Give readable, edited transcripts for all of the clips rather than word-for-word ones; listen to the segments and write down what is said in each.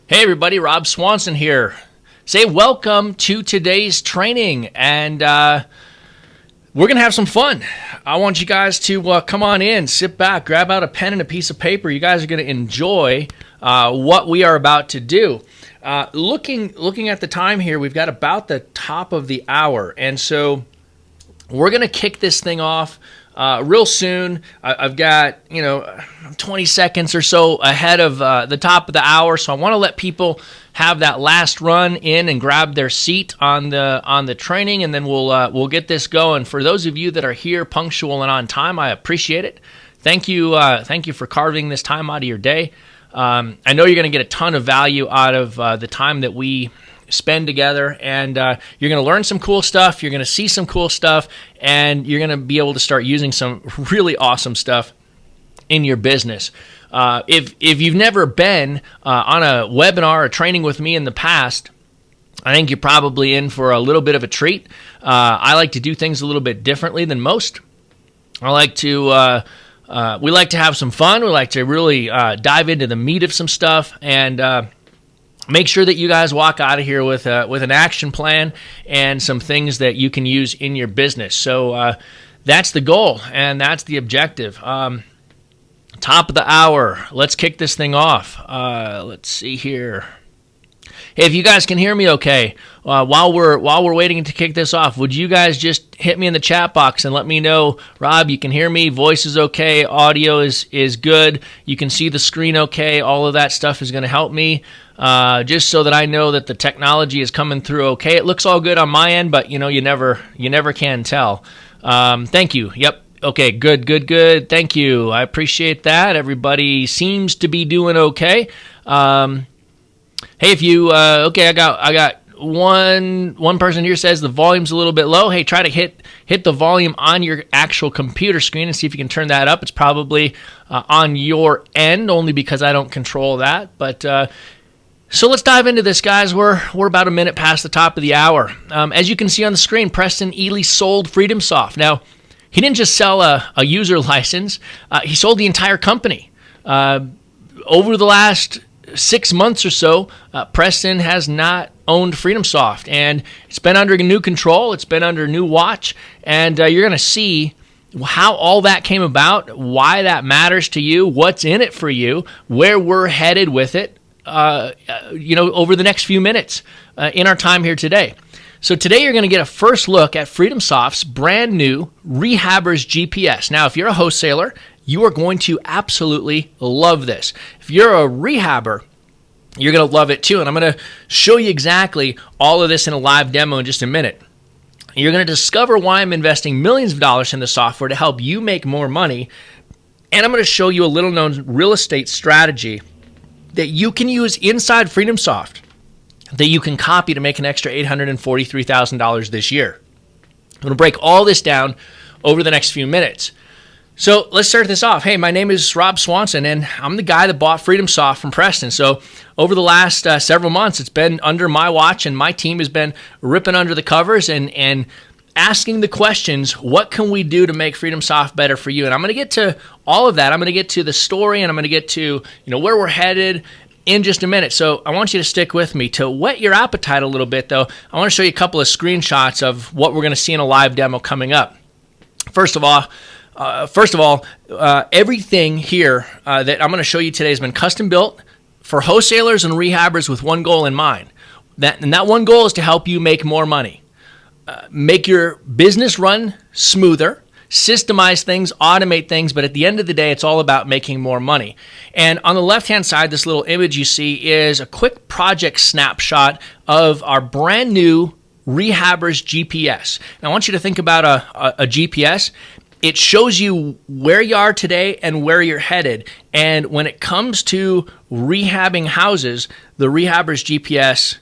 Hey everybody, Rob Swanson here. Say welcome to today's training, and we're going to have some fun. I want you guys to come on in, sit back, grab out a pen and a piece of paper. You guys are going to enjoy what we are about to do. Looking at the time here, we've got about the top of the hour, and so we're going to kick this thing off real soon. I've got 20 seconds or so ahead of the top of the hour, so I want to let people have that last run in and grab their seat on the training, and then we'll get this going. For those of you that are here punctual and on time, I appreciate it. Thank you for carving this time out of your day. I know you're going to get a ton of value out of the time that we spend together, and you're going to learn some cool stuff, you're going to see some cool stuff, and you're going to be able to start using some really awesome stuff in your business. If you've never been on a webinar or training with me in the past, I think you're probably in for a little bit of a treat. I like to do things a little bit differently than most. I like to we like to have some fun. We like to really dive into the meat of some stuff, and make sure that you guys walk out of here with an action plan and some things that you can use in your business. So that's the goal, and that's the objective. Top of the hour. Let's kick this thing off. Let's see here. Hey, if you guys can hear me okay, while we're waiting to kick this off, would you guys just hit me in the chat box and let me know, Rob, you can hear me, voice is okay, audio is good, you can see the screen okay, all of that stuff is going to help me, just so that I know that the technology is coming through okay. It looks all good on my end, but you never can tell. Thank you. Yep. Okay, good. Thank you. I appreciate that. Everybody seems to be doing okay. Hey, if you okay, I got one person here says the volume's a little bit low. Hey, try to hit the volume on your actual computer screen and see if you can turn that up. It's probably on your end, only because I don't control that. But so let's dive into this, guys. We're about a minute past the top of the hour. As you can see on the screen, Preston Ely sold FreedomSoft. Now, he didn't just sell a user license. He sold the entire company. Over the last 6 months or so, Preston has not owned FreedomSoft, and it's been under new control. It's been under new watch, and you're going to see how all that came about, why that matters to you, what's in it for you, where we're headed with it, over the next few minutes in our time here today. So today you're going to get a first look at FreedomSoft's brand new Rehaber's GPS. Now, if you're a wholesaler, you are going to absolutely love this. If you're a rehabber, you're going to love it too. And I'm going to show you exactly all of this in a live demo in just a minute. You're going to discover why I'm investing millions of dollars in the software to help you make more money. And I'm going to show you a little known real estate strategy that you can use inside FreedomSoft that you can copy to make an extra $843,000 this year. I'm going to break all this down over the next few minutes. So let's start this off. Hey, my name is Rob Swanson, and I'm the guy that bought FreedomSoft from Preston. So over the last several months, it's been under my watch, and my team has been ripping under the covers and asking the questions, what can we do to make FreedomSoft better for you? And I'm going to get to all of that. I'm going to get to the story, and I'm going to get to where we're headed in just a minute. So I want you to stick with me. To whet your appetite a little bit, though, I want to show you a couple of screenshots of what we're going to see in a live demo coming up. First of all, everything here that I'm going to show you today has been custom built for wholesalers and rehabbers with one goal in mind. That one goal is to help you make more money, make your business run smoother, systemize things, automate things, but at the end of the day, it's all about making more money. And on the left-hand side, this little image you see is a quick project snapshot of our brand new Rehaber's GPS. Now, I want you to think about a GPS. It shows you where you are today and where you're headed. And when it comes to rehabbing houses, the Rehaber's GPS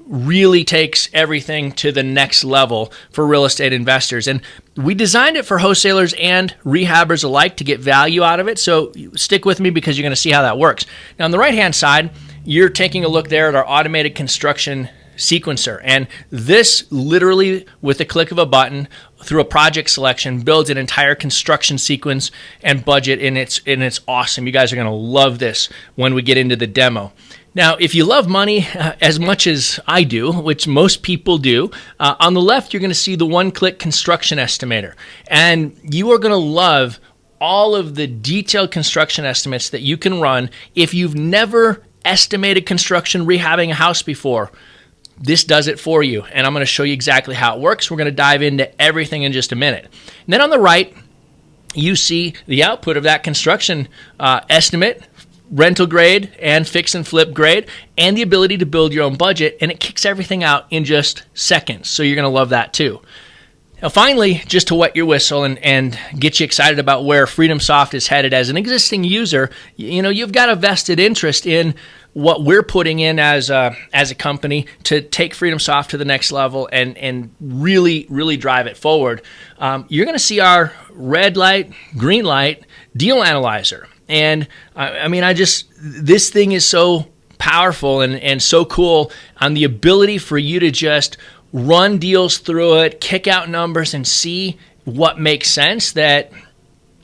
really takes everything to the next level for real estate investors. And we designed it for wholesalers and rehabbers alike to get value out of it. So stick with me because you're going to see how that works. Now, on the right-hand side, you're taking a look there at our automated construction sequencer. And this literally, with the click of a button through a project selection, builds an entire construction sequence and budget, and it's awesome. You guys are going to love this when we get into the demo. Now, if you love money as much as I do, which most people do, on the left, you're going to see the one-click construction estimator. And you are going to love all of the detailed construction estimates that you can run if you've never estimated construction rehabbing a house before. This does it for you, and I'm going to show you exactly how it works. We're going to dive into everything in just a minute. And then on the right, you see the output of that construction estimate, rental grade and fix and flip grade, and the ability to build your own budget, and it kicks everything out in just seconds. So you're going to love that too. Now finally, just to wet your whistle and get you excited about where FreedomSoft is headed as an existing user, you've got a vested interest in what we're putting in as a company to take FreedomSoft to the next level and really, really drive it forward. You're going to see our red light, green light deal analyzer. And this thing is so powerful and so cool on the ability for you to just run deals through it, kick out numbers, and see what makes sense, that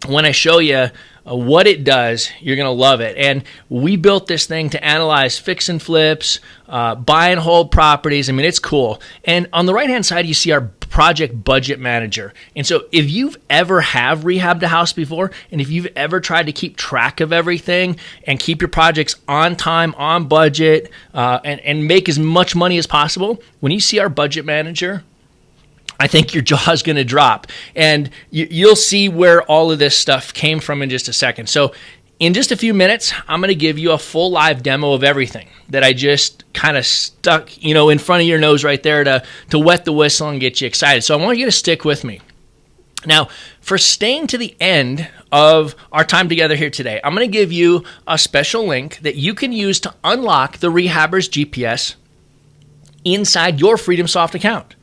when I show you what it does, you're going to love it. And we built this thing to analyze fix and flips, buy and hold properties. I mean, it's cool. And on the right-hand side, you see our project budget manager. And so if you've ever have rehabbed a house before, and if you've ever tried to keep track of everything and keep your projects on time, on budget, and make as much money as possible, when you see our budget manager, I think your jaw's going to drop. And you'll see where all of this stuff came from in just a second. So in just a few minutes, I'm going to give you a full live demo of everything that I just kind of stuck, in front of your nose right there to wet the whistle and get you excited. So I want you to stick with me. Now, for staying to the end of our time together here today, I'm going to give you a special link that you can use to unlock the Rehaber's GPS inside your FreedomSoft account.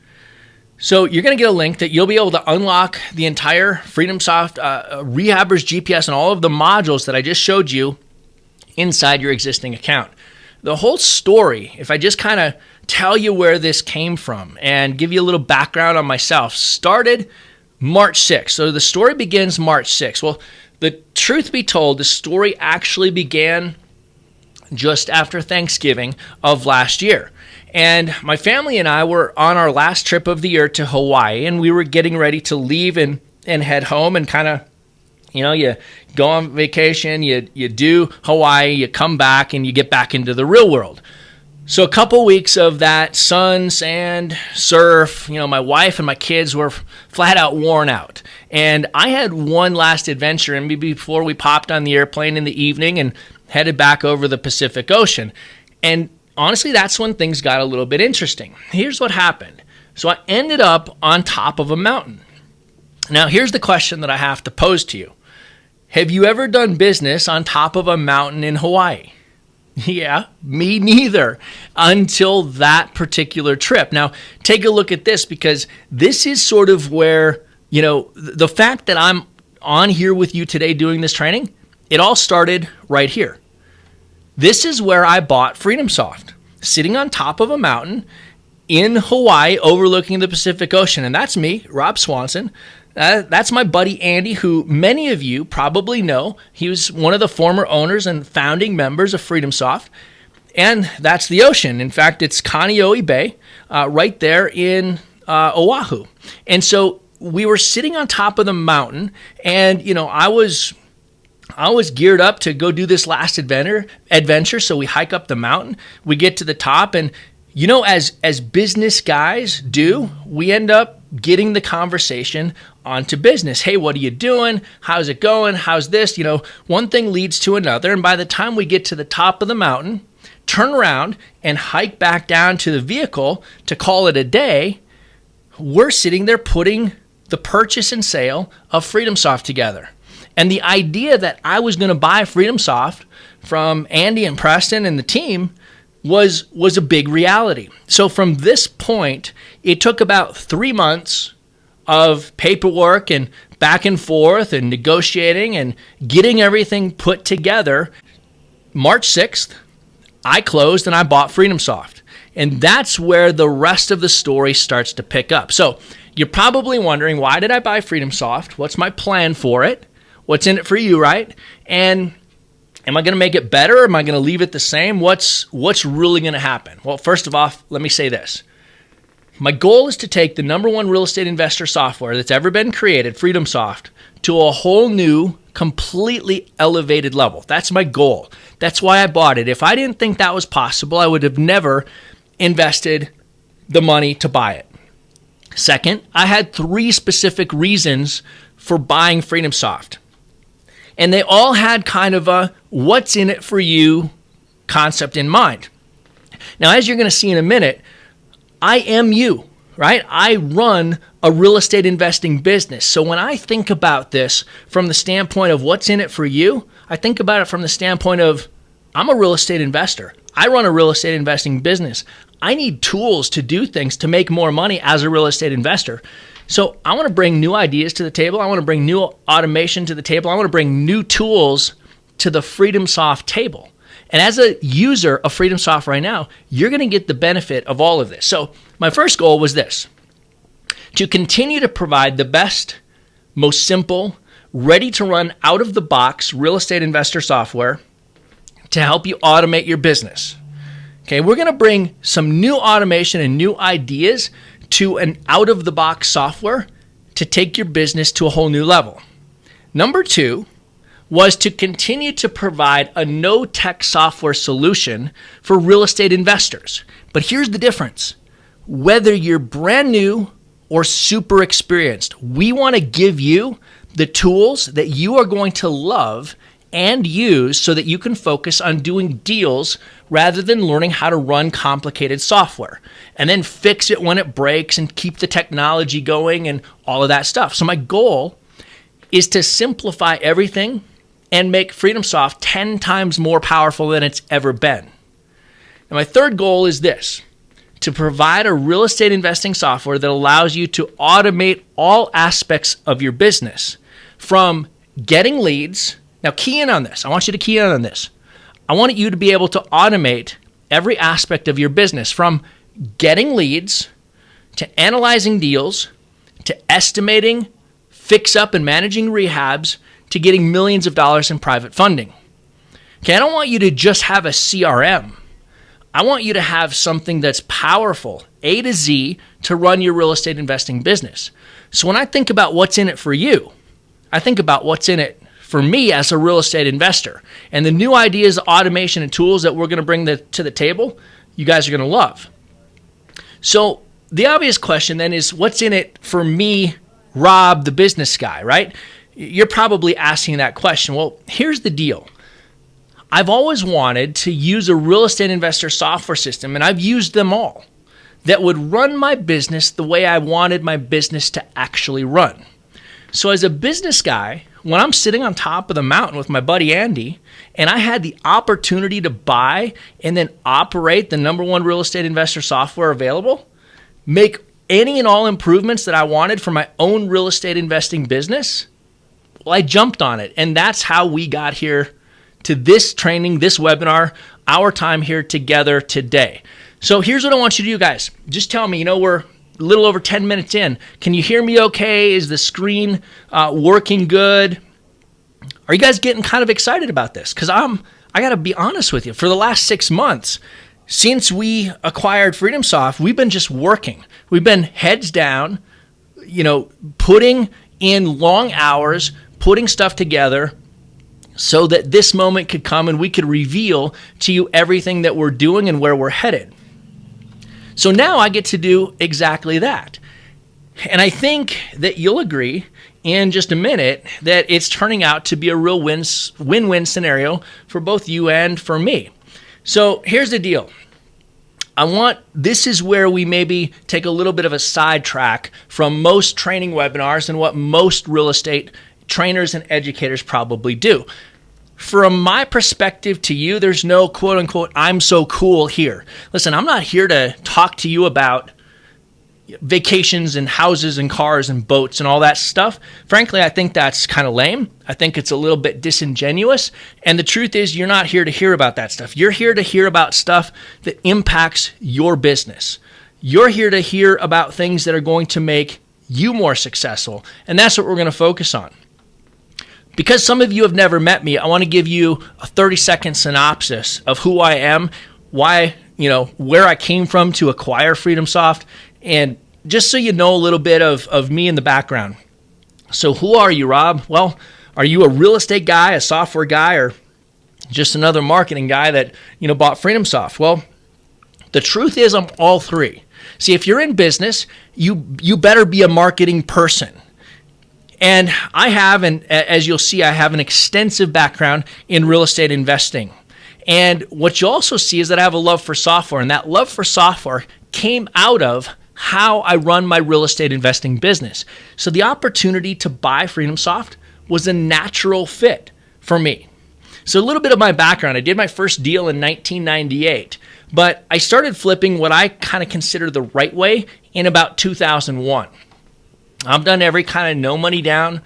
So you're going to get a link that you'll be able to unlock the entire FreedomSoft Rehaber's GPS and all of the modules that I just showed you inside your existing account. The whole story, if I just kind of tell you where this came from and give you a little background on myself, started March 6th. So the story begins March 6th. Well, the truth be told, the story actually began just after Thanksgiving of last year. And my family and I were on our last trip of the year to Hawaii, and we were getting ready to leave and head home and kind of, you go on vacation, you do Hawaii, you come back, and you get back into the real world. So a couple weeks of that sun, sand, surf, my wife and my kids were flat out worn out. And I had one last adventure in me before we popped on the airplane in the evening and headed back over the Pacific Ocean. And honestly, that's when things got a little bit interesting. Here's what happened. So I ended up on top of a mountain. Now, here's the question that I have to pose to you. Have you ever done business on top of a mountain in Hawaii? Yeah, me neither, until that particular trip. Now, take a look at this, because this is sort of where, the fact that I'm on here with you today doing this training, it all started right here. This is where I bought FreedomSoft, sitting on top of a mountain in Hawaii overlooking the Pacific Ocean. And that's me, Rob Swanson. That's my buddy Andy, who many of you probably know. He was one of the former owners and founding members of FreedomSoft. And that's the ocean. In fact, it's Kaneohe Bay right there in Oahu. And so we were sitting on top of the mountain, and, I was geared up to go do this last adventure. So we hike up the mountain, we get to the top, and as business guys do, we end up getting the conversation onto business. Hey, what are you doing? How's it going? How's this? One thing leads to another. And by the time we get to the top of the mountain, turn around and hike back down to the vehicle to call it a day, we're sitting there putting the purchase and sale of FreedomSoft together. And the idea that I was going to buy FreedomSoft from Andy and Preston and the team was a big reality. So from this point, it took about 3 months of paperwork and back and forth and negotiating and getting everything put together. March 6th, I closed and I bought FreedomSoft. And that's where the rest of the story starts to pick up. So you're probably wondering, why did I buy FreedomSoft? What's my plan for it? What's in it for you, right? And Am I going to make it better? Am I going to leave it the same? What's really going to happen? Well, first of all, let me say this. My goal is to take the number one real estate investor software that's ever been created, FreedomSoft, to a whole new, completely elevated level. That's my goal. That's why I bought it. If I didn't think that was possible, I would have never invested the money to buy it. Second, I had 3 specific reasons for buying FreedomSoft. And they all had kind of a what's in it for you concept in mind. Now, as you're going to see in a minute, I am you, right? I run a real estate investing business. So when I think about this from the standpoint of what's in it for you, I think about it from the standpoint of I'm a real estate investor. I run a real estate investing business. I need tools to do things to make more money as a real estate investor. So I want to bring new ideas to the table. I want to bring new automation to the table. I want to bring new tools to the FreedomSoft table. And as a user of FreedomSoft right now, you're going to get the benefit of all of this. So my first goal was this: to continue to provide the best, most simple, ready to run out of the box real estate investor software to help you automate your business. Okay, we're going to bring some new automation and new ideas to an out-of-the-box software to take your business to a whole new level. Number 2 was to continue to provide a no-tech software solution for real estate investors. But here's the difference. Whether you're brand new or super experienced, we want to give you the tools that you are going to love and use so that you can focus on doing deals rather than learning how to run complicated software and then fix it when it breaks and keep the technology going and all of that stuff. So my goal is to simplify everything and make FreedomSoft 10 times more powerful than it's ever been. And my third goal is this: to provide a real estate investing software that allows you to automate all aspects of your business, from getting leads. Now, key in on this. I want you to key in on this. I want you to be able to automate every aspect of your business, from getting leads to analyzing deals to estimating, fix up and managing rehabs to getting millions of dollars in private funding. Okay, I don't want you to just have a CRM. I want you to have something that's powerful, A to Z, to run your real estate investing business. So when I think about what's in it for you, I think about what's in it for me as a real estate investor. And the new ideas, automation, and tools that we're going to bring to the table, you guys are going to love. So the obvious question then is, what's in it for me, Rob, the business guy, right? You're probably asking that question. Well, here's the deal. I've always wanted to use a real estate investor software system, and I've used them all, that would run my business the way I wanted my business to actually run. So as a business guy, when I'm sitting on top of the mountain with my buddy Andy, and I had the opportunity to buy and then operate the number one real estate investor software available, make any and all improvements that I wanted for my own real estate investing business, well, I jumped on it. And that's how we got here to this training, this webinar, our time here together today. So here's what I want you to do, guys. Just tell me, we're a little over 10 minutes in. Can you hear me okay? Is the screen working good? Are you guys getting kind of excited about this? Because I got to be honest with you. For the last 6 months, since we acquired FreedomSoft, we've been just working. We've been heads down, putting in long hours, putting stuff together so that this moment could come and we could reveal to you everything that we're doing and where we're headed. So now I get to do exactly that. And I think that you'll agree in just a minute that it's turning out to be a real win-win scenario for both you and for me. So here's the deal. This is where we maybe take a little bit of a sidetrack from most training webinars and what most real estate trainers and educators probably do. From my perspective to you, there's no quote unquote, I'm so cool here. Listen, I'm not here to talk to you about vacations and houses and cars and boats and all that stuff. Frankly, I think that's kind of lame. I think it's a little bit disingenuous. And the truth is, you're not here to hear about that stuff. You're here to hear about stuff that impacts your business. You're here to hear about things that are going to make you more successful. And that's what we're going to focus on. Because some of you have never met me, I want to give you a 30-second synopsis of who I am, why, where I came from to acquire FreedomSoft, and just so you know a little bit of me in the background. So who are you, Rob? Well, are you a real estate guy, a software guy, or just another marketing guy that, bought FreedomSoft? Well, the truth is I'm all three. See, if you're in business, you better be a marketing person. And I have, and as you'll see, I have an extensive background in real estate investing. And what you also see is that I have a love for software, and that love for software came out of how I run my real estate investing business. So the opportunity to buy FreedomSoft was a natural fit for me. So a little bit of my background. I did my first deal in 1998, but I started flipping what I kind of consider the right way in about 2001. I've done every kind of no money down,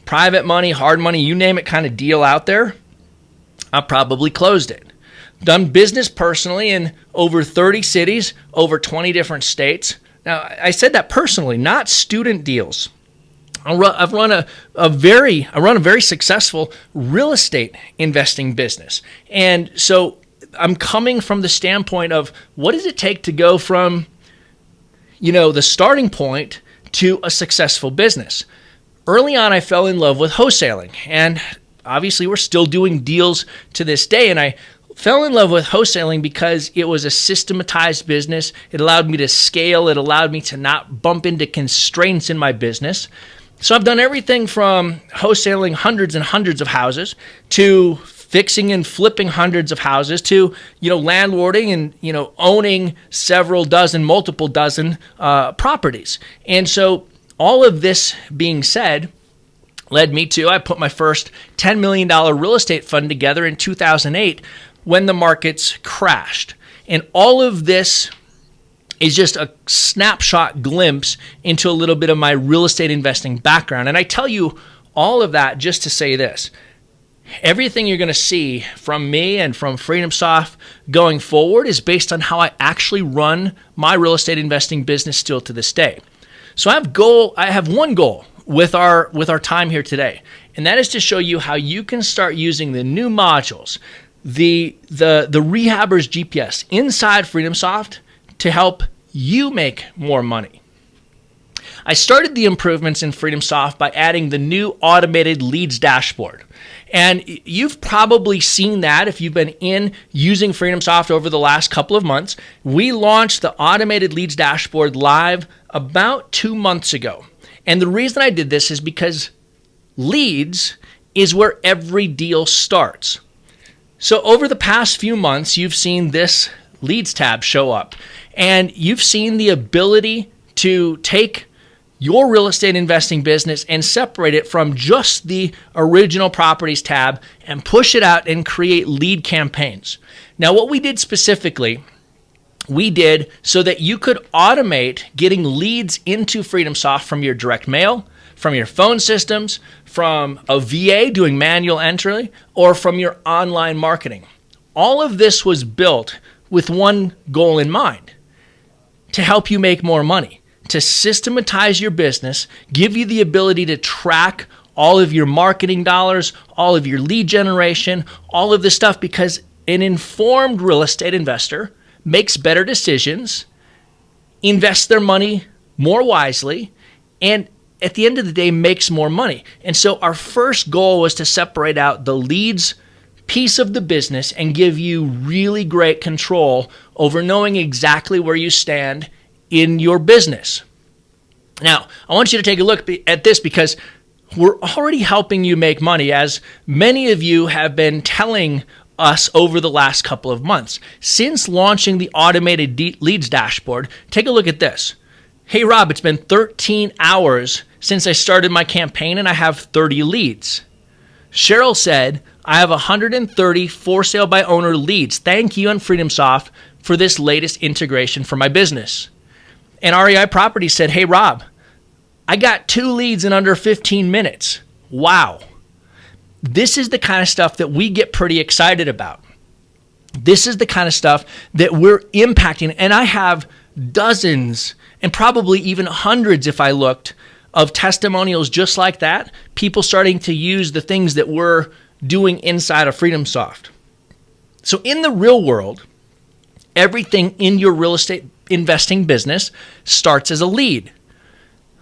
private money, hard money, you name it kind of deal out there. I probably closed it. Done business personally in over 30 cities, over 20 different states. Now, I said that personally, not student deals. I run a very successful real estate investing business. And so I'm coming from the standpoint of what does it take to go from, the starting point to a successful business. Early on, I fell in love with wholesaling, and obviously we're still doing deals to this day, and I fell in love with wholesaling because it was a systematized business. It allowed me to scale. It allowed me to not bump into constraints in my business. So I've done everything from wholesaling hundreds and hundreds of houses to fixing and flipping hundreds of houses to, landlording and, owning multiple dozen properties. And so all of this being said led me to, I put my first $10 million real estate fund together in 2008 when the markets crashed. And all of this is just a snapshot glimpse into a little bit of my real estate investing background. And I tell you all of that just to say this. Everything you're going to see from me and from FreedomSoft going forward is based on how I actually run my real estate investing business still to this day. So I have one goal with our time here today, and that is to show you how you can start using the new modules, the Rehaber's GPS inside FreedomSoft to help you make more money. I started the improvements in FreedomSoft by adding the new automated leads dashboard. And you've probably seen that if you've been using FreedomSoft over the last couple of months. We launched the automated leads dashboard live about 2 months ago. And the reason I did this is because leads is where every deal starts. So over the past few months, you've seen this leads tab show up, and you've seen the ability to take your real estate investing business and separate it from just the original properties tab and push it out and create lead campaigns. Now, what we did specifically, we did so that you could automate getting leads into FreedomSoft from your direct mail, from your phone systems, from a VA doing manual entry, or from your online marketing. All of this was built with one goal in mind: to help you make more money, to systematize your business, give you the ability to track all of your marketing dollars, all of your lead generation, all of this stuff, because an informed real estate investor makes better decisions, invests their money more wisely, and at the end of the day makes more money. And so our first goal was to separate out the leads piece of the business and give you really great control over knowing exactly where you stand in your business. Now, I want you to take a look at this because we're already helping you make money, as many of you have been telling us over the last couple of months. Since launching the automated leads dashboard, take a look at this. Hey, Rob, it's been 13 hours since I started my campaign and I have 30 leads. Cheryl said, I have 130 for sale by owner leads. Thank you and FreedomSoft for this latest integration for my business. And REI Property said, hey, Rob, I got 2 leads in under 15 minutes. Wow. This is the kind of stuff that we get pretty excited about. This is the kind of stuff that we're impacting. And I have dozens and probably even hundreds, if I looked, of testimonials just like that, people starting to use the things that we're doing inside of FreedomSoft. So in the real world, everything in your real estate investing business starts as a lead.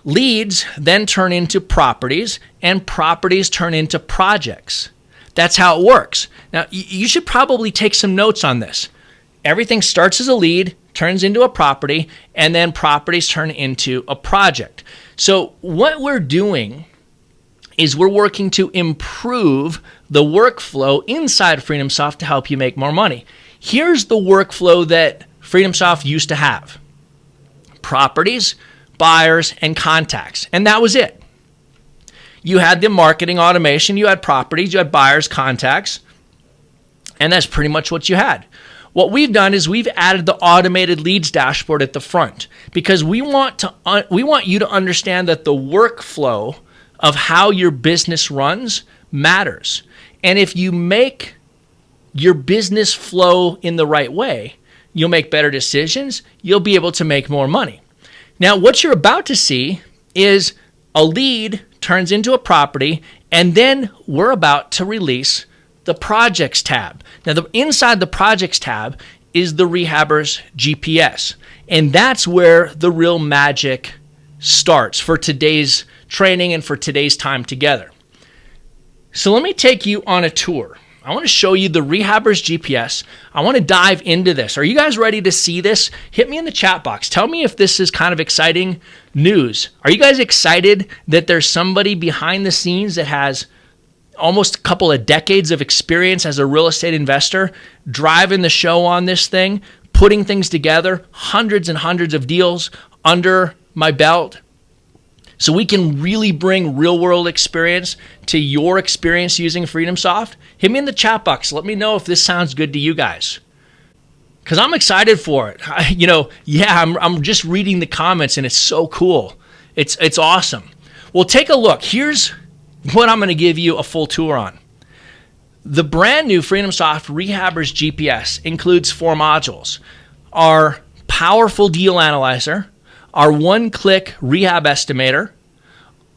Leads then turn into properties, and properties turn into projects. That's how it works. Now, you should probably take some notes on this. Everything starts as a lead, turns into a property, and then properties turn into a project. So what we're doing is we're working to improve the workflow inside FreedomSoft to help you make more money. Here's the workflow that FreedomSoft used to have. Properties, buyers, and contacts. And that was it. You had the marketing automation, you had properties, you had buyers, contacts, and that's pretty much what you had. What we've done is we've added the automated leads dashboard at the front because we want you to understand that the workflow of how your business runs matters. And if you make your business flow in the right way, you'll make better decisions, you'll be able to make more money. Now, what you're about to see is a lead turns into a property, and then we're about to release the Projects tab. Now, inside the Projects tab is the Rehaber's GPS, and that's where the real magic starts for today's training and for today's time together. So let me take you on a tour. I want to show you the Rehaber's GPS. I want to dive into this. Are you guys ready to see this? Hit me in the chat box. Tell me if this is kind of exciting news. Are you guys excited that there's somebody behind the scenes that has almost a couple of decades of experience as a real estate investor, driving the show on this thing, putting things together, hundreds and hundreds of deals under my belt? So we can really bring real world experience to your experience using FreedomSoft. Hit me in the chat box. Let me know if this sounds good to you guys. Because I'm excited for it. I'm just reading the comments and it's so cool. It's awesome. Well, take a look. Here's what I'm going to give you a full tour on. The brand new FreedomSoft Rehaber's GPS includes 4 modules. Our powerful deal analyzer, our one-click rehab estimator,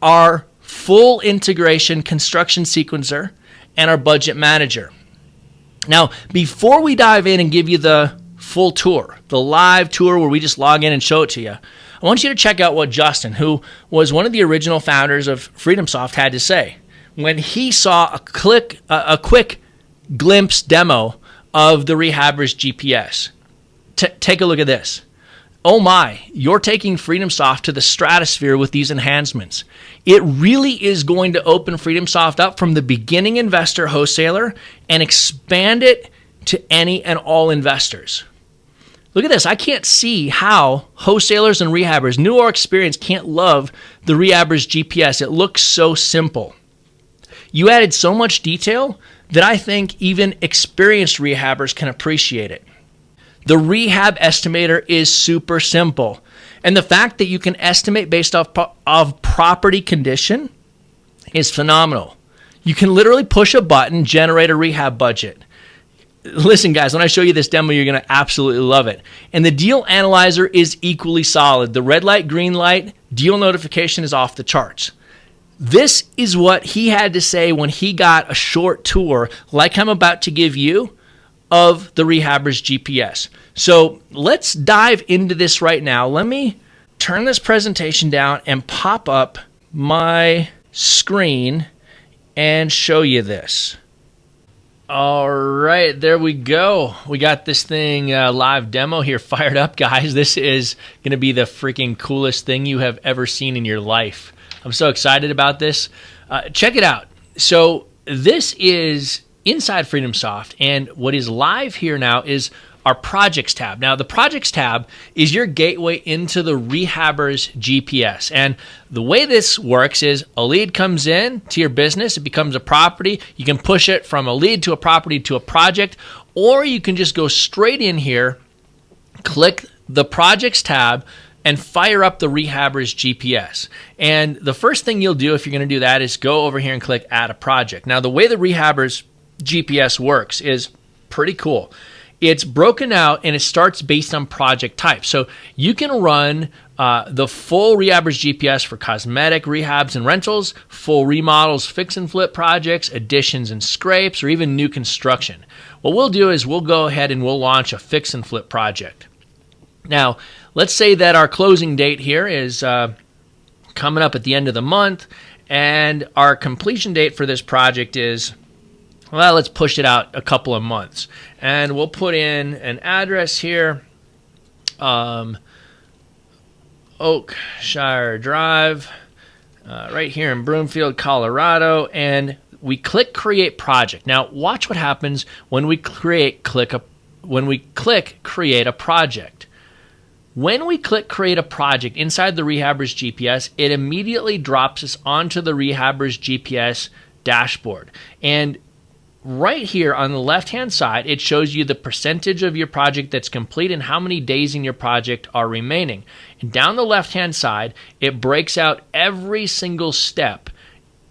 our full integration construction sequencer, and our budget manager. Now, before we dive in and give you the full tour, the live tour where we just log in and show it to you, I want you to check out what Justin, who was one of the original founders of FreedomSoft, had to say when he saw a quick glimpse demo of the Rehaber's GPS. Take a look at this. Oh my, you're taking FreedomSoft to the stratosphere with these enhancements. It really is going to open FreedomSoft up from the beginning investor wholesaler and expand it to any and all investors. Look at this. I can't see how wholesalers and rehabbers, new or experienced, can't love the Rehaber's GPS. It looks so simple. You added so much detail that I think even experienced rehabbers can appreciate it. The rehab estimator is super simple. And the fact that you can estimate based off of property condition is phenomenal. You can literally push a button, generate a rehab budget. Listen, guys, when I show you this demo, you're going to absolutely love it. And the deal analyzer is equally solid. The red light, green light, deal notification is off the charts. This is what he had to say when he got a short tour, like I'm about to give you, of the Rehaber's GPS. So let's dive into this right now. Let me turn this presentation down and pop up my screen and show you this. All right, there we go. We got this thing live demo here fired up, guys. This is going to be the freaking coolest thing you have ever seen in your life. I'm so excited about this. Check it out. So this is inside FreedomSoft, and what is live here now is our Projects tab. Now, the Projects tab is your gateway into the Rehaber's GPS. And the way this works is a lead comes in to your business, it becomes a property. You can push it from a lead to a property to a project, or you can just go straight in here, click the Projects tab, and fire up the Rehaber's GPS. And the first thing you'll do if you're going to do that is go over here and click Add a Project. Now, the way the Rehaber's GPS works is pretty cool. it's broken out and it starts based on project type. So you can run the full Rehaber's GPS for cosmetic rehabs and rentals, full remodels, fix and flip projects, additions and scrapes, or even new construction. What we'll do is we'll go ahead and we'll launch a fix and flip project. Now, let's say that our closing date here is coming up at the end of the month, and our completion date for this project is, well, let's push it out a couple of months. And we'll put in an address here, Oakshire Drive, right here in Broomfield, Colorado, and we click Create Project. Now, watch what happens when we click Create a Project. When we click Create a Project inside the Rehaber's GPS, it immediately drops us onto the Rehaber's GPS dashboard. And right here on the left-hand side, it shows you the percentage of your project that's complete and how many days in your project are remaining. And down the left-hand side, it breaks out every single step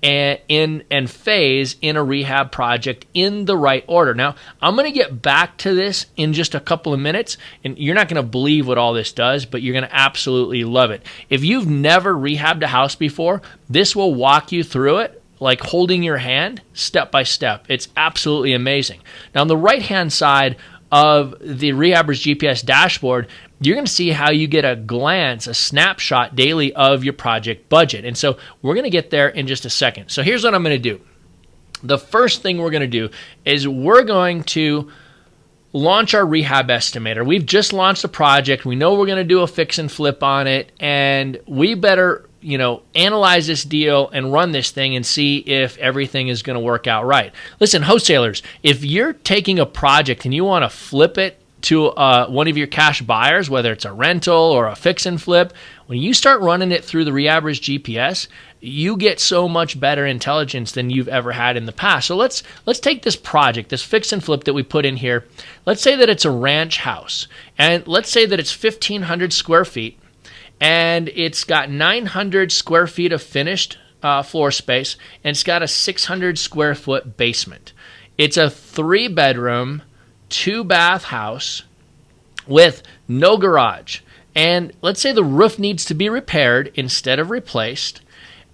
and phase in a rehab project in the right order. Now, I'm going to get back to this in just a couple of minutes, and you're not going to believe what all this does, but you're going to absolutely love it. If you've never rehabbed a house before, this will walk you through it like holding your hand step by step. It's absolutely amazing. Now, on the right-hand side of the Rehaber's GPS dashboard, you're going to see how you get a glance, a snapshot daily of your project budget. And so we're going to get there in just a second. So here's what I'm going to do. The first thing we're going to do is we're going to launch our rehab estimator. We've just launched a project. We know we're going to do a fix and flip on it, and we better analyze this deal and run this thing and see if everything is going to work out right. Listen, wholesalers, if you're taking a project and you want to flip it to one of your cash buyers, whether it's a rental or a fix and flip, when you start running it through the Rehaber's GPS, you get so much better intelligence than you've ever had in the past. So let's take this project, this fix and flip that we put in here. Let's say that it's a ranch house, and let's say that it's 1,500 square feet, and it's got 900 square feet of finished floor space, and it's got a 600 square foot basement. It's a 3-bedroom, 2-bath house with no garage. And let's say the roof needs to be repaired instead of replaced.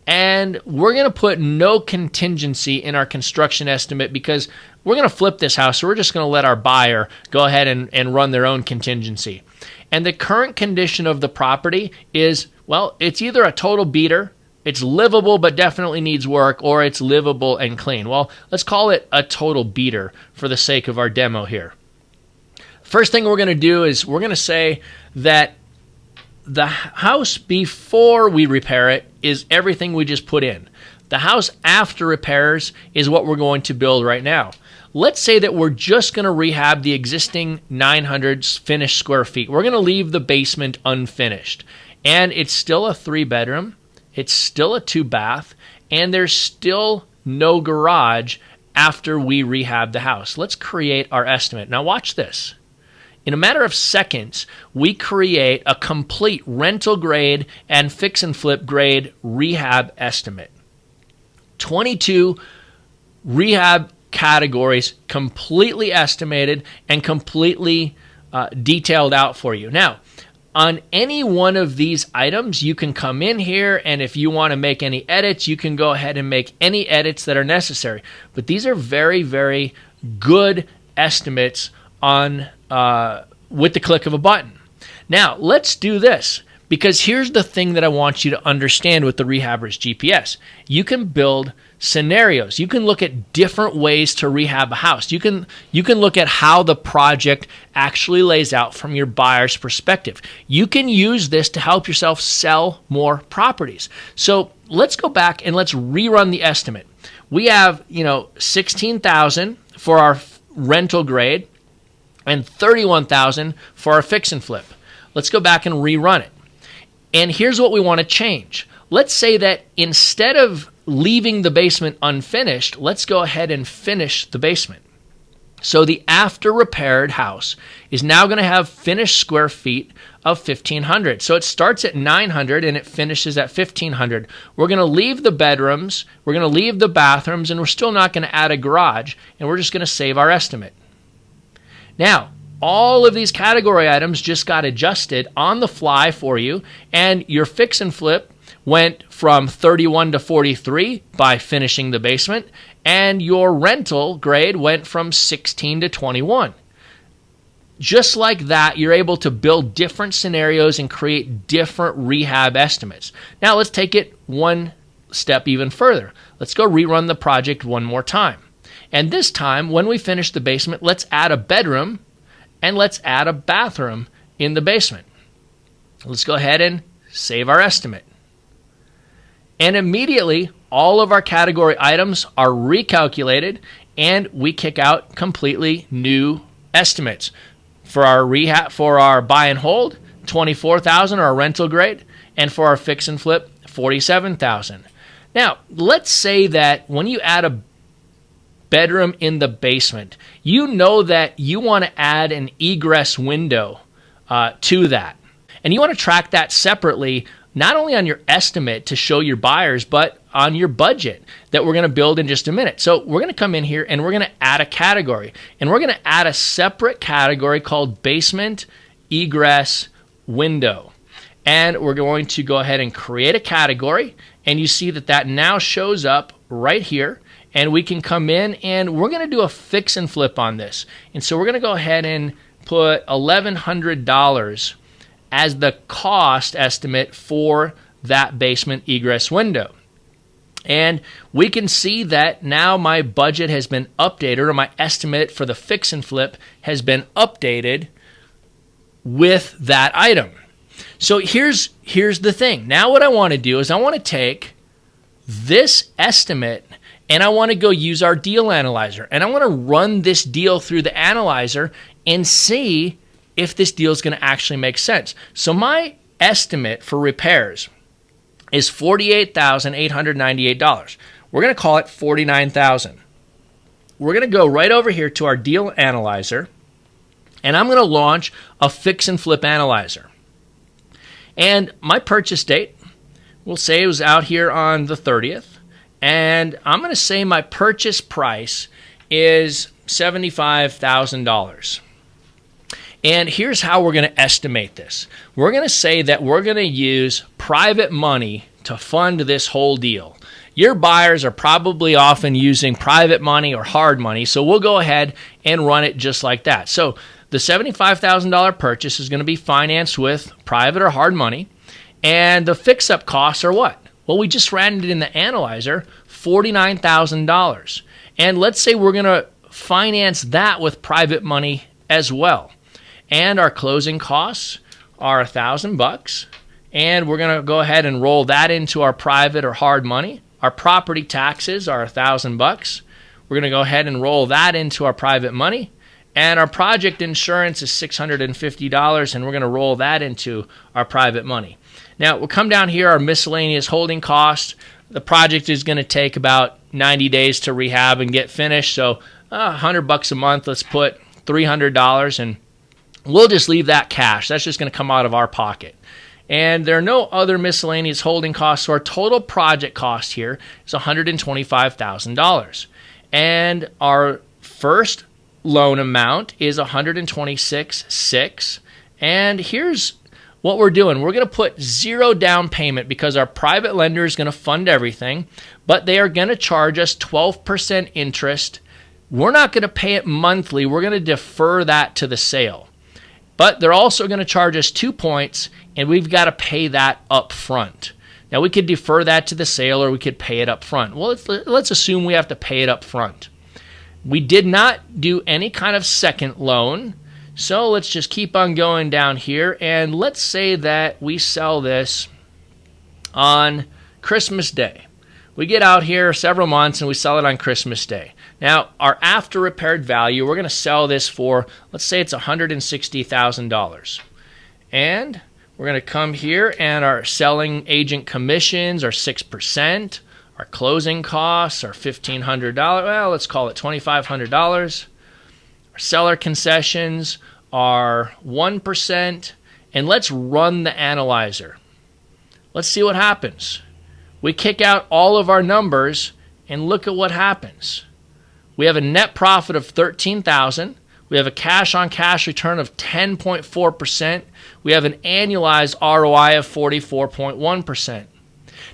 And we're going to put no contingency in our construction estimate because we're going to flip this house. So we're just going to let our buyer go ahead and run their own contingency. And the current condition of the property is, well, it's either a total beater, it's livable but definitely needs work, or it's livable and clean. Well, let's call it a total beater for the sake of our demo here. First thing we're going to do is we're going to say that the house before we repair it is everything we just put in. The house after repairs is what we're going to build right now. Let's say that we're just going to rehab the existing 900 finished square feet. We're going to leave the basement unfinished. And it's still a 3-bedroom. It's still a 2-bath. And there's still no garage after we rehab the house. Let's create our estimate. Now watch this. In a matter of seconds, we create a complete rental grade and fix and flip grade rehab estimate. 22 rehab categories completely estimated and completely detailed out for you. Now, on any one of these items, you can come in here, and if you want to make any edits, you can go ahead and make any edits that are necessary. But these are very, very good estimates on with the click of a button. Now, let's do this, because here's the thing that I want you to understand with the Rehaber's GPS. You can build scenarios. You can look at different ways to rehab a house. You can look at how the project actually lays out from your buyer's perspective. You can use this to help yourself sell more properties. So let's go back and let's rerun the estimate. We have, $16,000 for our rental grade and $31,000 for our fix and flip. Let's go back and rerun it. And here's what we want to change. Let's say that instead of leaving the basement unfinished, let's go ahead and finish the basement. So the after repaired house is now going to have finished square feet of 1,500. So it starts at 900 and it finishes at 1,500. We're going to leave the bedrooms, we're going to leave the bathrooms, and we're still not going to add a garage, and we're just going to save our estimate. Now, all of these category items just got adjusted on the fly for you, and your fix and flip went from 31 to 43 by finishing the basement, and your rental grade went from 16 to 21. Just like that, you're able to build different scenarios and create different rehab estimates. Now let's take it one step even further. Let's go rerun the project one more time. And this time, when we finish the basement, let's add a bedroom and let's add a bathroom in the basement. Let's go ahead and save our estimate. And immediately, all of our category items are recalculated and we kick out completely new estimates. For our buy and hold, $24,000, our rental grade, and for our fix and flip, $47,000. Now, let's say that when you add a bedroom in the basement, you know that you want to add an egress window to that. And you want to track that separately, not only on your estimate to show your buyers, but on your budget that we're going to build in just a minute. So we're going to come in here and we're going to add a category. And we're going to add a separate category called basement egress window. And we're going to go ahead and create a category. And you see that that now shows up right here. And we can come in and we're going to do a fix and flip on this. And so we're going to go ahead and put $1,100 as the cost estimate for that basement egress window. And we can see that now my budget has been updated, or my estimate for the fix and flip has been updated with that item. So here's the thing. Now what I want to do is I want to take this estimate and I want to go use our deal analyzer. And I want to run this deal through the analyzer and see if this deal is going to actually make sense. So my estimate for repairs is $48,898. We're going to call it $49,000. We're going to go right over here to our deal analyzer, and I'm going to launch a fix and flip analyzer. And my purchase date, we'll say it was out here on the 30th, and I'm going to say my purchase price is $75,000. And here's how we're going to estimate this. We're going to say that we're going to use private money to fund this whole deal. Your buyers are probably often using private money or hard money, so we'll go ahead and run it just like that. So the $75,000 purchase is going to be financed with private or hard money, and the fix-up costs are what? Well, we just ran it in the analyzer, $49,000. And let's say we're going to finance that with private money as well. And our closing costs are $1,000, and we're going to go ahead and roll that into our private or hard money. Our property taxes are $1,000. We're going to go ahead and roll that into our private money, and our project insurance is $650, and we're going to roll that into our private money. Now we'll come down here, our miscellaneous holding costs. The project is going to take about 90 days to rehab and get finished, so $100 a month. Let's put $300, and we'll just leave that cash. That's just going to come out of our pocket. And there are no other miscellaneous holding costs, so our total project cost here is $125,000. And our first loan amount is $126,600. And here's what we're doing. We're going to put zero down payment because our private lender is going to fund everything, but they are going to charge us 12% interest. We're not going to pay it monthly. We're going to defer that to the sale. But they're also going to charge us 2 points, and we've got to pay that up front. Now, we could defer that to the sale, or we could pay it up front. Well, let's assume we have to pay it up front. We did not do any kind of second loan, so let's just keep on going down here, and let's say that we sell this on Christmas Day. We get out here several months, and we sell it on Christmas Day. Now, our after repaired value, we're going to sell this for, let's say it's $160,000. And we're going to come here, and our selling agent commissions are 6%. Our closing costs are $1,500. Well, let's call it $2,500. Our seller concessions are 1%. And let's run the analyzer. Let's see what happens. We kick out all of our numbers, and look at what happens. We have a net profit of $13,000. We have a cash-on-cash return of 10.4%. We have an annualized ROI of 44.1%.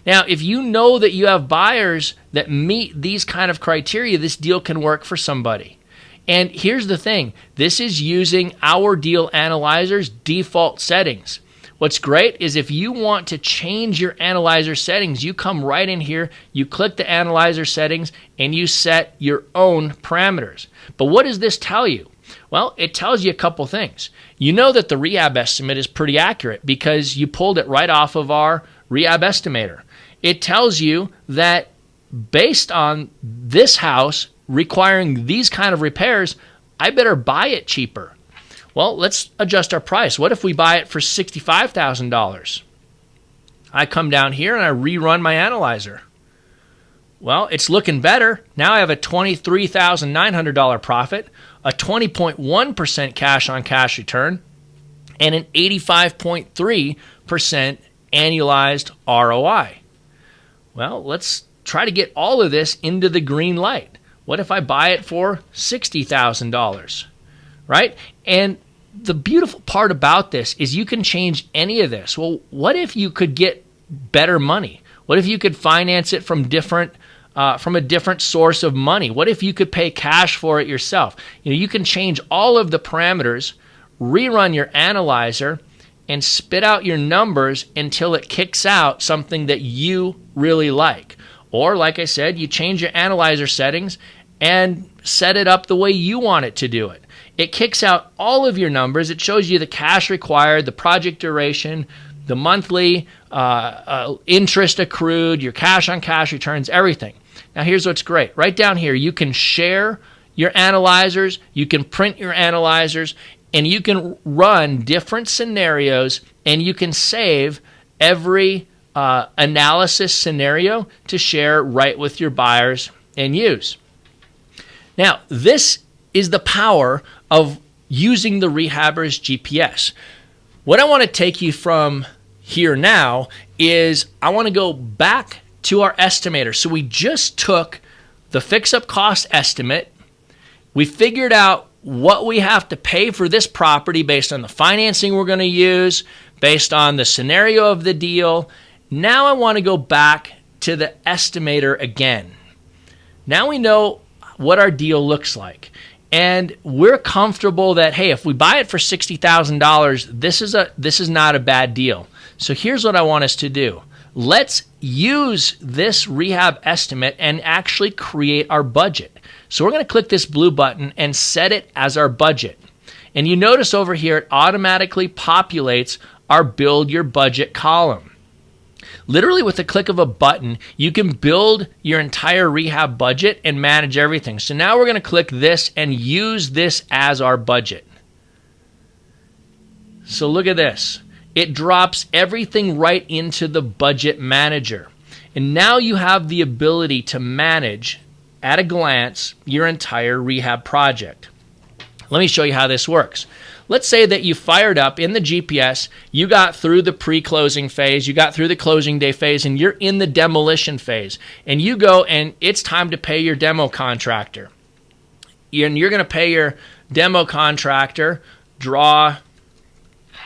Now, if you know that you have buyers that meet these kind of criteria, this deal can work for somebody. And here's the thing. This is using our deal analyzer's default settings. What's great is if you want to change your analyzer settings, you come right in here, you click the analyzer settings, and you set your own parameters. But what does this tell you? Well, it tells you a couple things. You know that the rehab estimate is pretty accurate because you pulled it right off of our rehab estimator. It tells you that based on this house requiring these kind of repairs, I better buy it cheaper. Well, let's adjust our price. What if we buy it for $65,000? I come down here and I rerun my analyzer. Well, it's looking better. Now I have a $23,900 profit, a 20.1% cash-on-cash return, and an 85.3% annualized ROI. Well, let's try to get all of this into the green light. What if I buy it for $60,000, right? And the beautiful part about this is you can change any of this. Well, what if you could get better money? What if you could finance it from a different source of money? What if you could pay cash for it yourself? You can change all of the parameters, rerun your analyzer, and spit out your numbers until it kicks out something that you really like. Or, like I said, you change your analyzer settings and set it up the way you want it to do it. It kicks out all of your numbers. It shows you the cash required, the project duration, the monthly interest accrued, your cash-on-cash returns, everything. Now, here's what's great. Right down here, you can share your analyzers, you can print your analyzers, and you can run different scenarios, and you can save every analysis scenario to share right with your buyers and use. Now, this is the power of using the Rehaber's GPS. What I want to take you from here now is I want to go back to our estimator. So we just took the fix-up cost estimate. We figured out what we have to pay for this property based on the financing we're going to use, based on the scenario of the deal. Now I want to go back to the estimator again. Now we know what our deal looks like. And we're comfortable that, hey, if we buy it for $60,000, this is not a bad deal. So here's what I want us to do. Let's use this rehab estimate and actually create our budget. So we're going to click this blue button and set it as our budget. And you notice over here it automatically populates our build your budget column. Literally with the click of a button, you can build your entire rehab budget and manage everything. So now we're going to click this and use this as our budget. So look at this. It drops everything right into the budget manager. And now you have the ability to manage at a glance your entire rehab project. Let me show you how this works. Let's say that you fired up in the GPS, you got through the pre-closing phase, you got through the closing day phase, and you're in the demolition phase. And you go and it's time to pay your demo contractor. And you're going to pay your demo contractor draw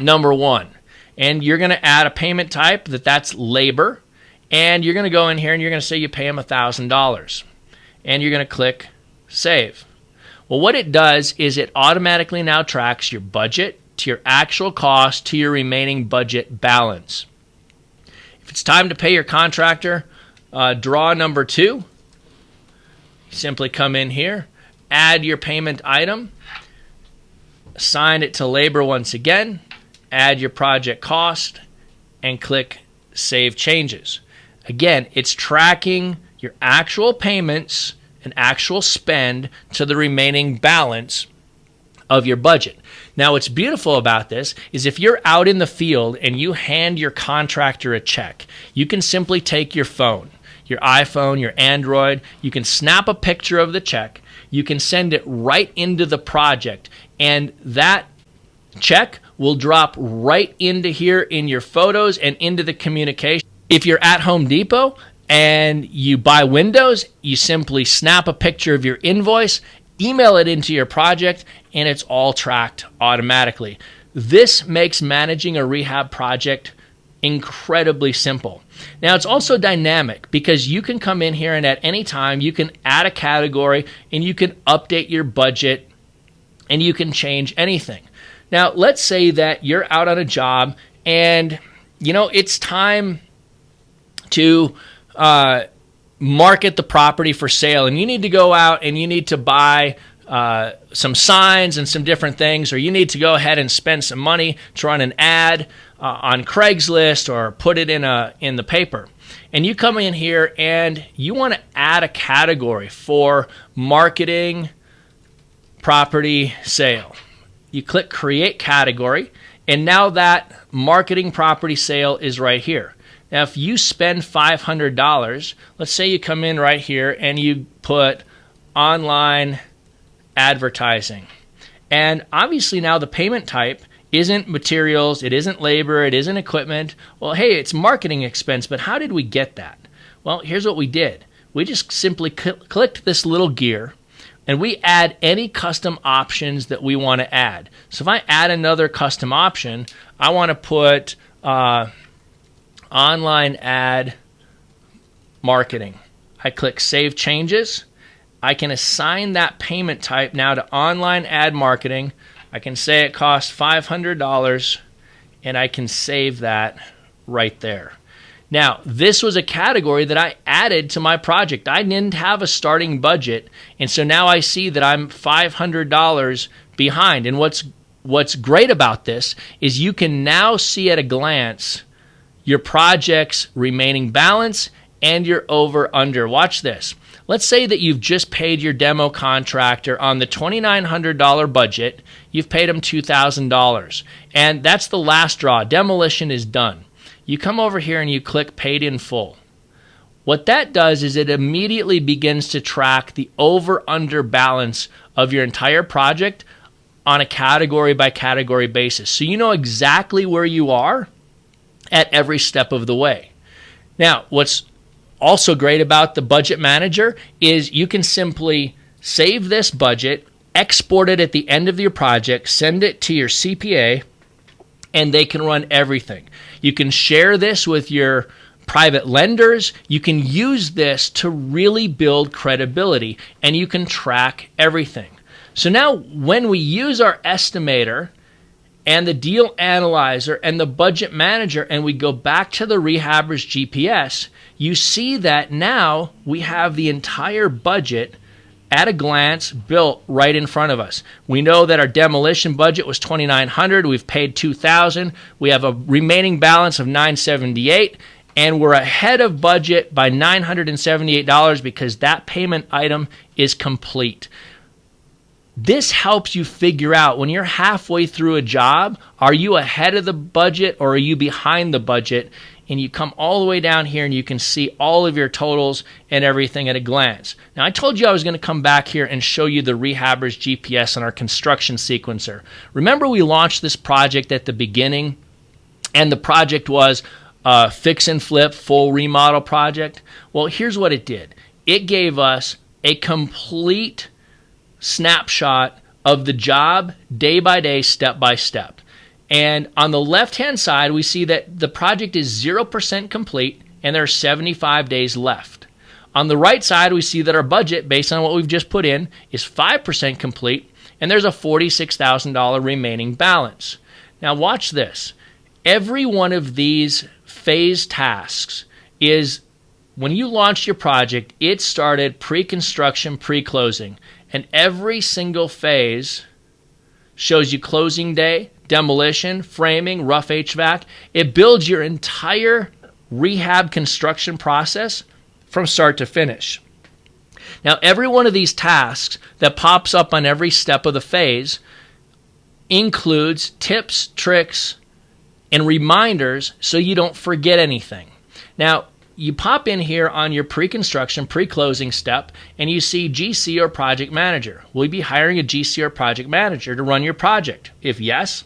number 1. And you're going to add a payment type that's labor. And you're going to go in here and you're going to say you pay him $1,000. And you're going to click Save. Well, what it does is it automatically now tracks your budget to your actual cost to your remaining budget balance. If it's time to pay your contractor, draw number 2, simply come in here, add your payment item, assign it to labor once again, add your project cost, and click Save Changes. Again, it's tracking your actual payments and actual spend to the remaining balance of your budget. Now, what's beautiful about this is if you're out in the field and you hand your contractor a check, you can simply take your phone, your iPhone, your Android, you can snap a picture of the check, you can send it right into the project, and that check will drop right into here in your photos and into the communication. If you're at Home Depot and you buy windows, you simply snap a picture of your invoice email it into your project, and it's all tracked automatically. This makes managing a rehab project incredibly simple. Now, it's also dynamic because you can come in here and at any time you can add a category and you can update your budget and you can change anything. Now, let's say that you're out on a job and it's time to market the property for sale, and you need to go out and you need to buy some signs and some different things, or you need to go ahead and spend some money to run an ad on Craigslist or put it in the paper. And you come in here and you want to add a category for marketing property sale. You click create category, and now that marketing property sale is right here. Now, if you spend $500, let's say you come in right here and you put online advertising. And obviously now the payment type isn't materials, it isn't labor, it isn't equipment. Well, hey, it's marketing expense, but how did we get that? Well, here's what we did. We just simply clicked this little gear and we add any custom options that we want to add. So if I add another custom option, I want to put online ad marketing. I click Save Changes. I can assign that payment type now to online ad marketing. I can say it costs $500, and I can save that right there. Now, this was a category that I added to my project. I didn't have a starting budget, and so now I see that I'm $500 behind. And what's great about this is you can now see at a glance your project's remaining balance and your over/under. Watch this. Let's say that you've just paid your demo contractor on the $2,900 budget. You've paid him $2,000, and that's the last draw. Demolition is done. You come over here and you click Paid in Full. What that does is it immediately begins to track the over/under balance of your entire project on a category by category basis. So you know exactly where you are at every step of the way. Now, what's also great about the budget manager is you can simply save this budget, export it at the end of your project, send it to your CPA, and they can run everything. You can share this with your private lenders. You can use this to really build credibility, and you can track everything. So now when we use our estimator and the deal analyzer and the budget manager, and we go back to the Rehaber's GPS, you see that now we have the entire budget at a glance built right in front of us. We know that our demolition budget was $2,900. We've paid $2,000. We have a remaining balance of $978, and we're ahead of budget by $978 because that payment item is complete. This helps you figure out when you're halfway through a job, are you ahead of the budget or are you behind the budget? And you come all the way down here and you can see all of your totals and everything at a glance. Now, I told you I was going to come back here and show you the Rehaber's GPS and our construction sequencer. Remember, we launched this project at the beginning, and the project was a fix and flip full remodel project. Well, here's what it did. It gave us a complete snapshot of the job day by day, step by step. And on the left-hand side, we see that the project is 0% complete and there are 75 days left. On the right side, we see that our budget, based on what we've just put in, is 5% complete and there's a $46,000 remaining balance. Now watch this. Every one of these phase tasks is, when you launched your project, it started pre-construction, pre-closing. And every single phase shows you closing day, demolition, framing, rough HVAC. It builds your entire rehab construction process from start to finish. Now, every one of these tasks that pops up on every step of the phase includes tips, tricks, and reminders so you don't forget anything. Now, you pop in here on your pre-construction, pre-closing step, and you see GC or project manager. Will you be hiring a GC or project manager to run your project? If yes,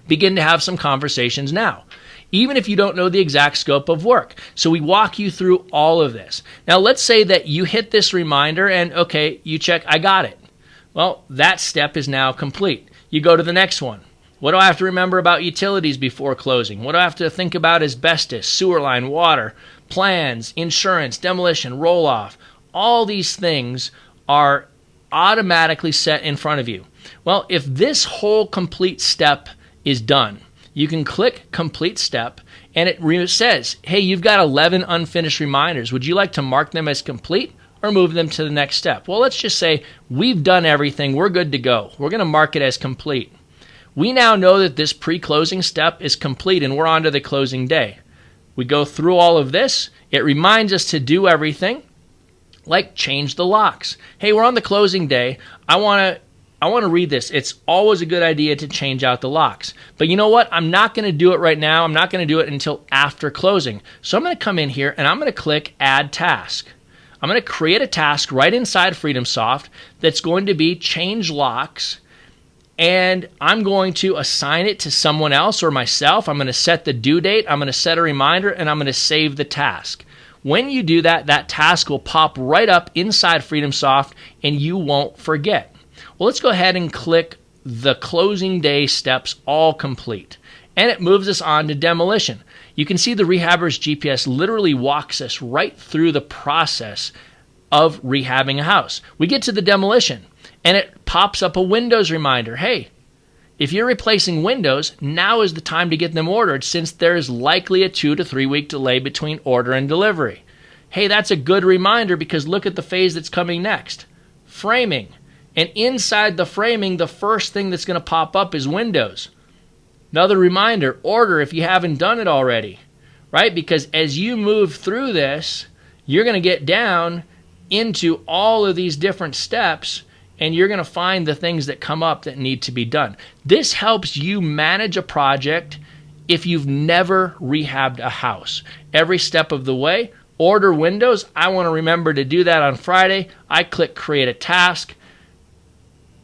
begin to have some conversations now, even if you don't know the exact scope of work. So we walk you through all of this. Now, let's say that you hit this reminder and, okay, you check, I got it. Well, that step is now complete. You go to the next one. What do I have to remember about utilities before closing? What do I have to think about? Asbestos, sewer line, water, plans, insurance, demolition, roll-off. All these things are automatically set in front of you. Well, if this whole complete step is done, you can click complete step, and it says, hey, you've got 11 unfinished reminders. Would you like to mark them as complete or move them to the next step? Well, let's just say we've done everything. We're good to go. We're going to mark it as complete. We now know that this pre-closing step is complete, and we're on to the closing day. We go through all of this. It reminds us to do everything, like change the locks. Hey, we're on the closing day. I want to read this. It's always a good idea to change out the locks. But you know what? I'm not going to do it right now. I'm not going to do it until after closing. So I'm going to come in here, and I'm going to click Add Task. I'm going to create a task right inside FreedomSoft that's going to be change locks, and I'm going to assign it to someone else or myself. I'm going to set the due date. I'm going to set a reminder, and I'm going to save the task. When you do that, that task will pop right up inside FreedomSoft, and you won't forget. Well, let's go ahead and click the closing day steps all complete. And it moves us on to demolition. You can see the Rehaber's GPS literally walks us right through the process of rehabbing a house. We get to the demolition, and it pops up a Windows reminder. Hey, if you're replacing windows, now is the time to get them ordered, since there is likely a 2 to 3 week delay between order and delivery. Hey, that's a good reminder, because look at the phase that's coming next. Framing. And inside the framing, the first thing that's going to pop up is windows. Another reminder, order if you haven't done it already, right? Because as you move through this, you're going to get down into all of these different steps, and you're going to find the things that come up that need to be done. This helps you manage a project if you've never rehabbed a house. Every step of the way, order windows. I want to remember to do that on Friday. I click create a task.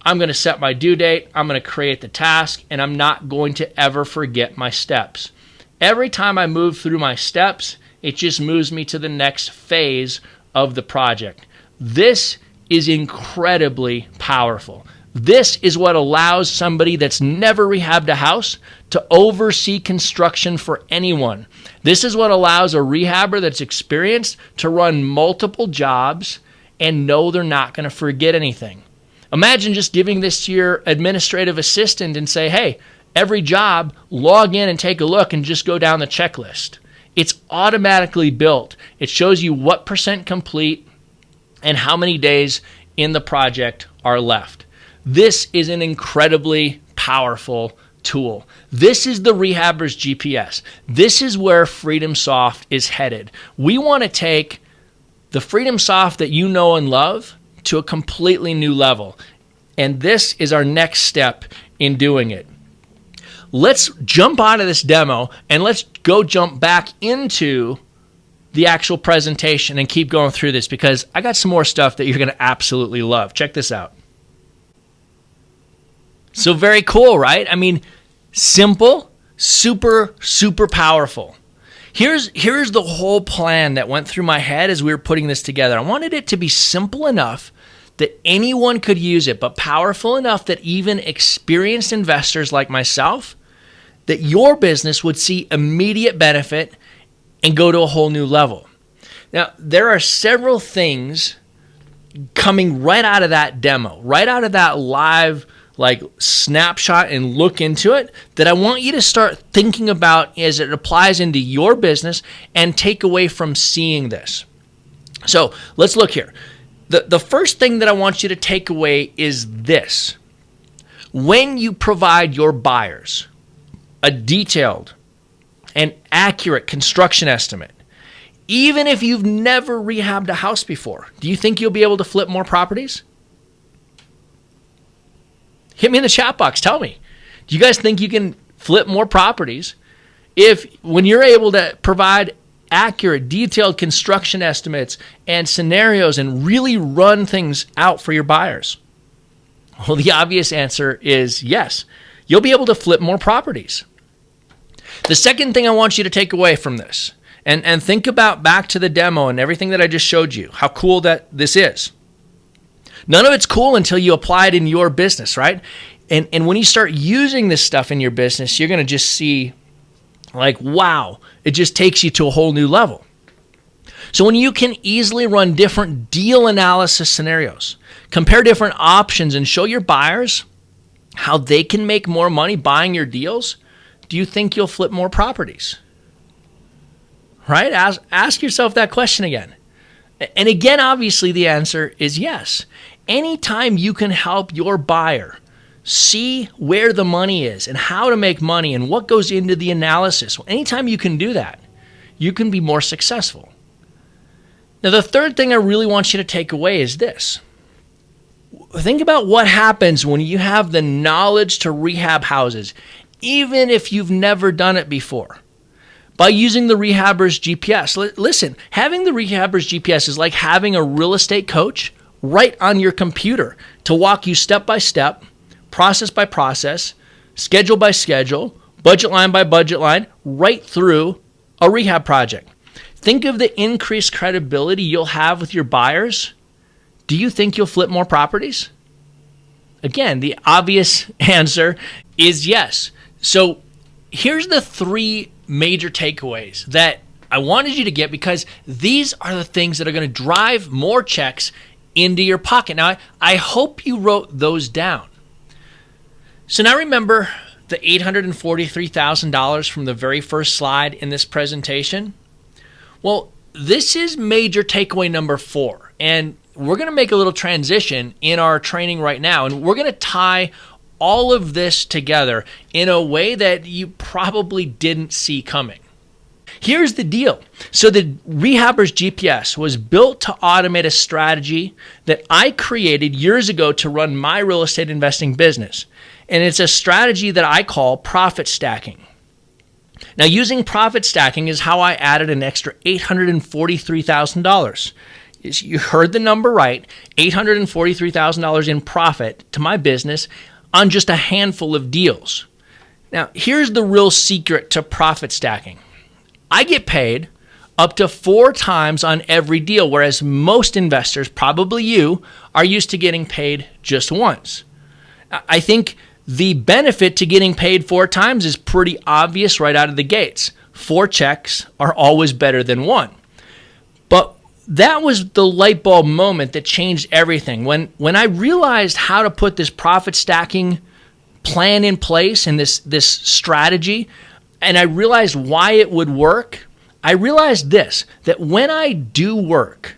I'm going to set my due date. I'm going to create the task, and I'm not going to ever forget my steps. Every time I move through my steps, it just moves me to the next phase of the project. This is incredibly powerful. This is what allows somebody that's never rehabbed a house to oversee construction for anyone. This is what allows a rehabber that's experienced to run multiple jobs and know they're not going to forget anything. Imagine just giving this to your administrative assistant and say, hey, every job, log in and take a look and just go down the checklist. It's automatically built. It shows you what % complete and how many days in the project are left. This is an incredibly powerful tool. This is the Rehaber's GPS. This is where FreedomSoft is headed. We want to take the FreedomSoft that you know and love to a completely new level. And this is our next step in doing it. Let's jump out of this demo and let's go jump back into the actual presentation and keep going through this, because I got some more stuff that you're going to absolutely love. Check this out. So very cool, right? I mean, simple, super, super powerful. Here's the whole plan that went through my head as we were putting this together. I wanted it to be simple enough that anyone could use it, but powerful enough that even experienced investors like myself, that your business would see immediate benefit and go to a whole new level. Now, there are several things coming right out of that demo, right out of that live snapshot and look into it, that I want you to start thinking about as it applies into your business and take away from seeing this. So let's look here. The first thing that I want you to take away is this. When you provide your buyers a detailed and accurate construction estimate, even if you've never rehabbed a house before, do you think you'll be able to flip more properties? Hit me in the chat box. Tell me. Do you guys think you can flip more properties when you're able to provide accurate, detailed construction estimates and scenarios and really run things out for your buyers? Well, the obvious answer is yes. You'll be able to flip more properties. The second thing I want you to take away from this, and think about back to the demo and everything that I just showed you, how cool that this is. None of it's cool until you apply it in your business, right? And when you start using this stuff in your business, you're going to just see like, wow, it just takes you to a whole new level. So when you can easily run different deal analysis scenarios, compare different options, and show your buyers how they can make more money buying your deals, do you think you'll flip more properties? Right? Ask yourself that question again. And again, obviously, the answer is yes. Anytime you can help your buyer see where the money is and how to make money and what goes into the analysis, anytime you can do that, you can be more successful. Now, the third thing I really want you to take away is this. Think about what happens when you have the knowledge to rehab houses, even if you've never done it before. By using the Rehaber's GPS. Listen, having the Rehaber's GPS is like having a real estate coach right on your computer to walk you step by step, process by process, schedule by schedule, budget line by budget line, right through a rehab project. Think of the increased credibility you'll have with your buyers. Do you think you'll flip more properties? Again, the obvious answer is yes. So here's the three major takeaways that I wanted you to get, because these are the things that are going to drive more checks into your pocket. Now, I hope you wrote those down. So now remember the $843,000 from the very first slide in this presentation? Well, this is major takeaway number 4. And we're going to make a little transition in our training right now. And we're going to tie all of this together in a way that you probably didn't see coming. Here's the deal. So the Rehaber's GPS was built to automate a strategy that I created years ago to run my real estate investing business. And it's a strategy that I call profit stacking. Now, using profit stacking is how I added an extra $843,000. You heard the number right, $843,000 in profit to my business on just a handful of deals. Now, here's the real secret to profit stacking. I get paid up to 4 times on every deal, whereas most investors, probably you, are used to getting paid just once. I think the benefit to getting paid 4 times is pretty obvious right out of the gates. 4 checks are always better than 1. But that was the light bulb moment that changed everything. When I realized how to put this profit stacking plan in place and this strategy, and I realized why it would work, I realized this, that when I do work,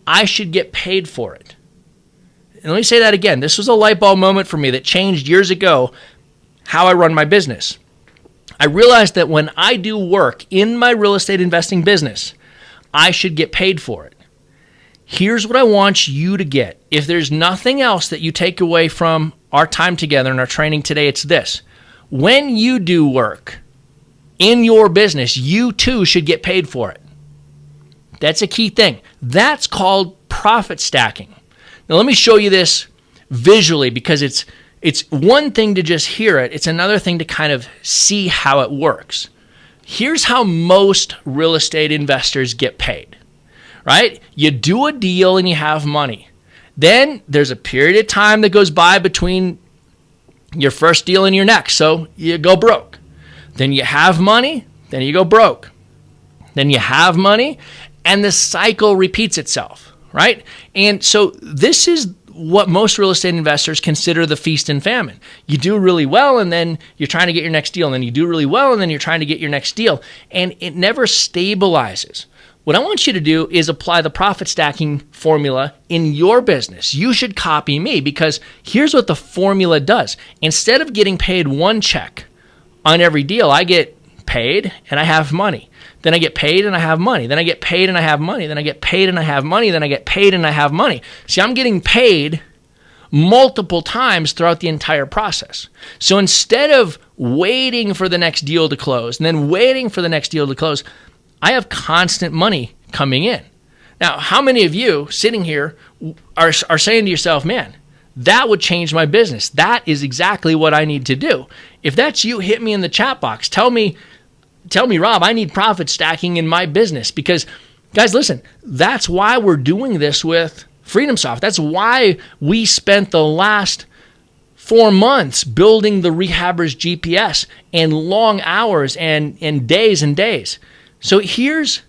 I should get paid for it. And let me say that again. This was a light bulb moment for me that changed years ago how I run my business. I realized that when I do work in my real estate investing business, I should get paid for it. Here's what I want you to get. If there's nothing else that you take away from our time together and our training today, it's this. When you do work in your business, you too should get paid for it. That's a key thing. That's called profit stacking. Now let me show you this visually, because it's one thing to just hear it. It's another thing to kind of see how it works. Here's how most real estate investors get paid, right? You do a deal and you have money. Then there's a period of time that goes by between your first deal and your next, so you go broke. Then you have money, then you go broke. Then you have money, and the cycle repeats itself, right? And so this is what most real estate investors consider the feast and famine. You do really well, and then you're trying to get your next deal, and then you do really well, and then you're trying to get your next deal, and it never stabilizes. What I want you to do is apply the profit stacking formula in your business. You should copy me, because here's what the formula does. Instead of getting paid 1 check on every deal, I get paid and I have money. Then I get paid and I have money. Then I get paid and I have money. Then I get paid and I have money. Then I get paid and I have money. See, I'm getting paid multiple times throughout the entire process. So instead of waiting for the next deal to close and then waiting for the next deal to close, I have constant money coming in. Now, how many of you sitting here are saying to yourself, man, that would change my business. That is exactly what I need to do. If that's you, hit me in the chat box. Tell me, Rob, I need profit stacking in my business. Because, guys, listen, that's why we're doing this with FreedomSoft. That's why we spent the last 4 months building the Rehaber's GPS and long hours and days and days. So here's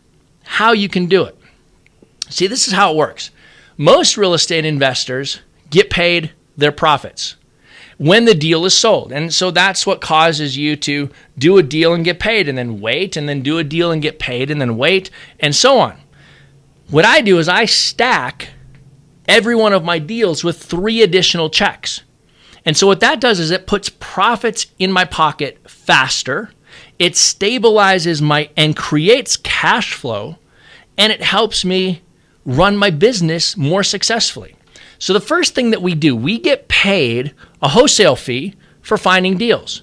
how you can do it. See, this is how it works. Most real estate investors get paid their profits when the deal is sold. And so that's what causes you to do a deal and get paid and then wait and then do a deal and get paid and then wait and so on. What I do is I stack every one of my deals with 3 additional checks. And so what that does is it puts profits in my pocket faster, it stabilizes and creates cash flow, and it helps me run my business more successfully. So the first thing that we do, we get paid a wholesale fee for finding deals.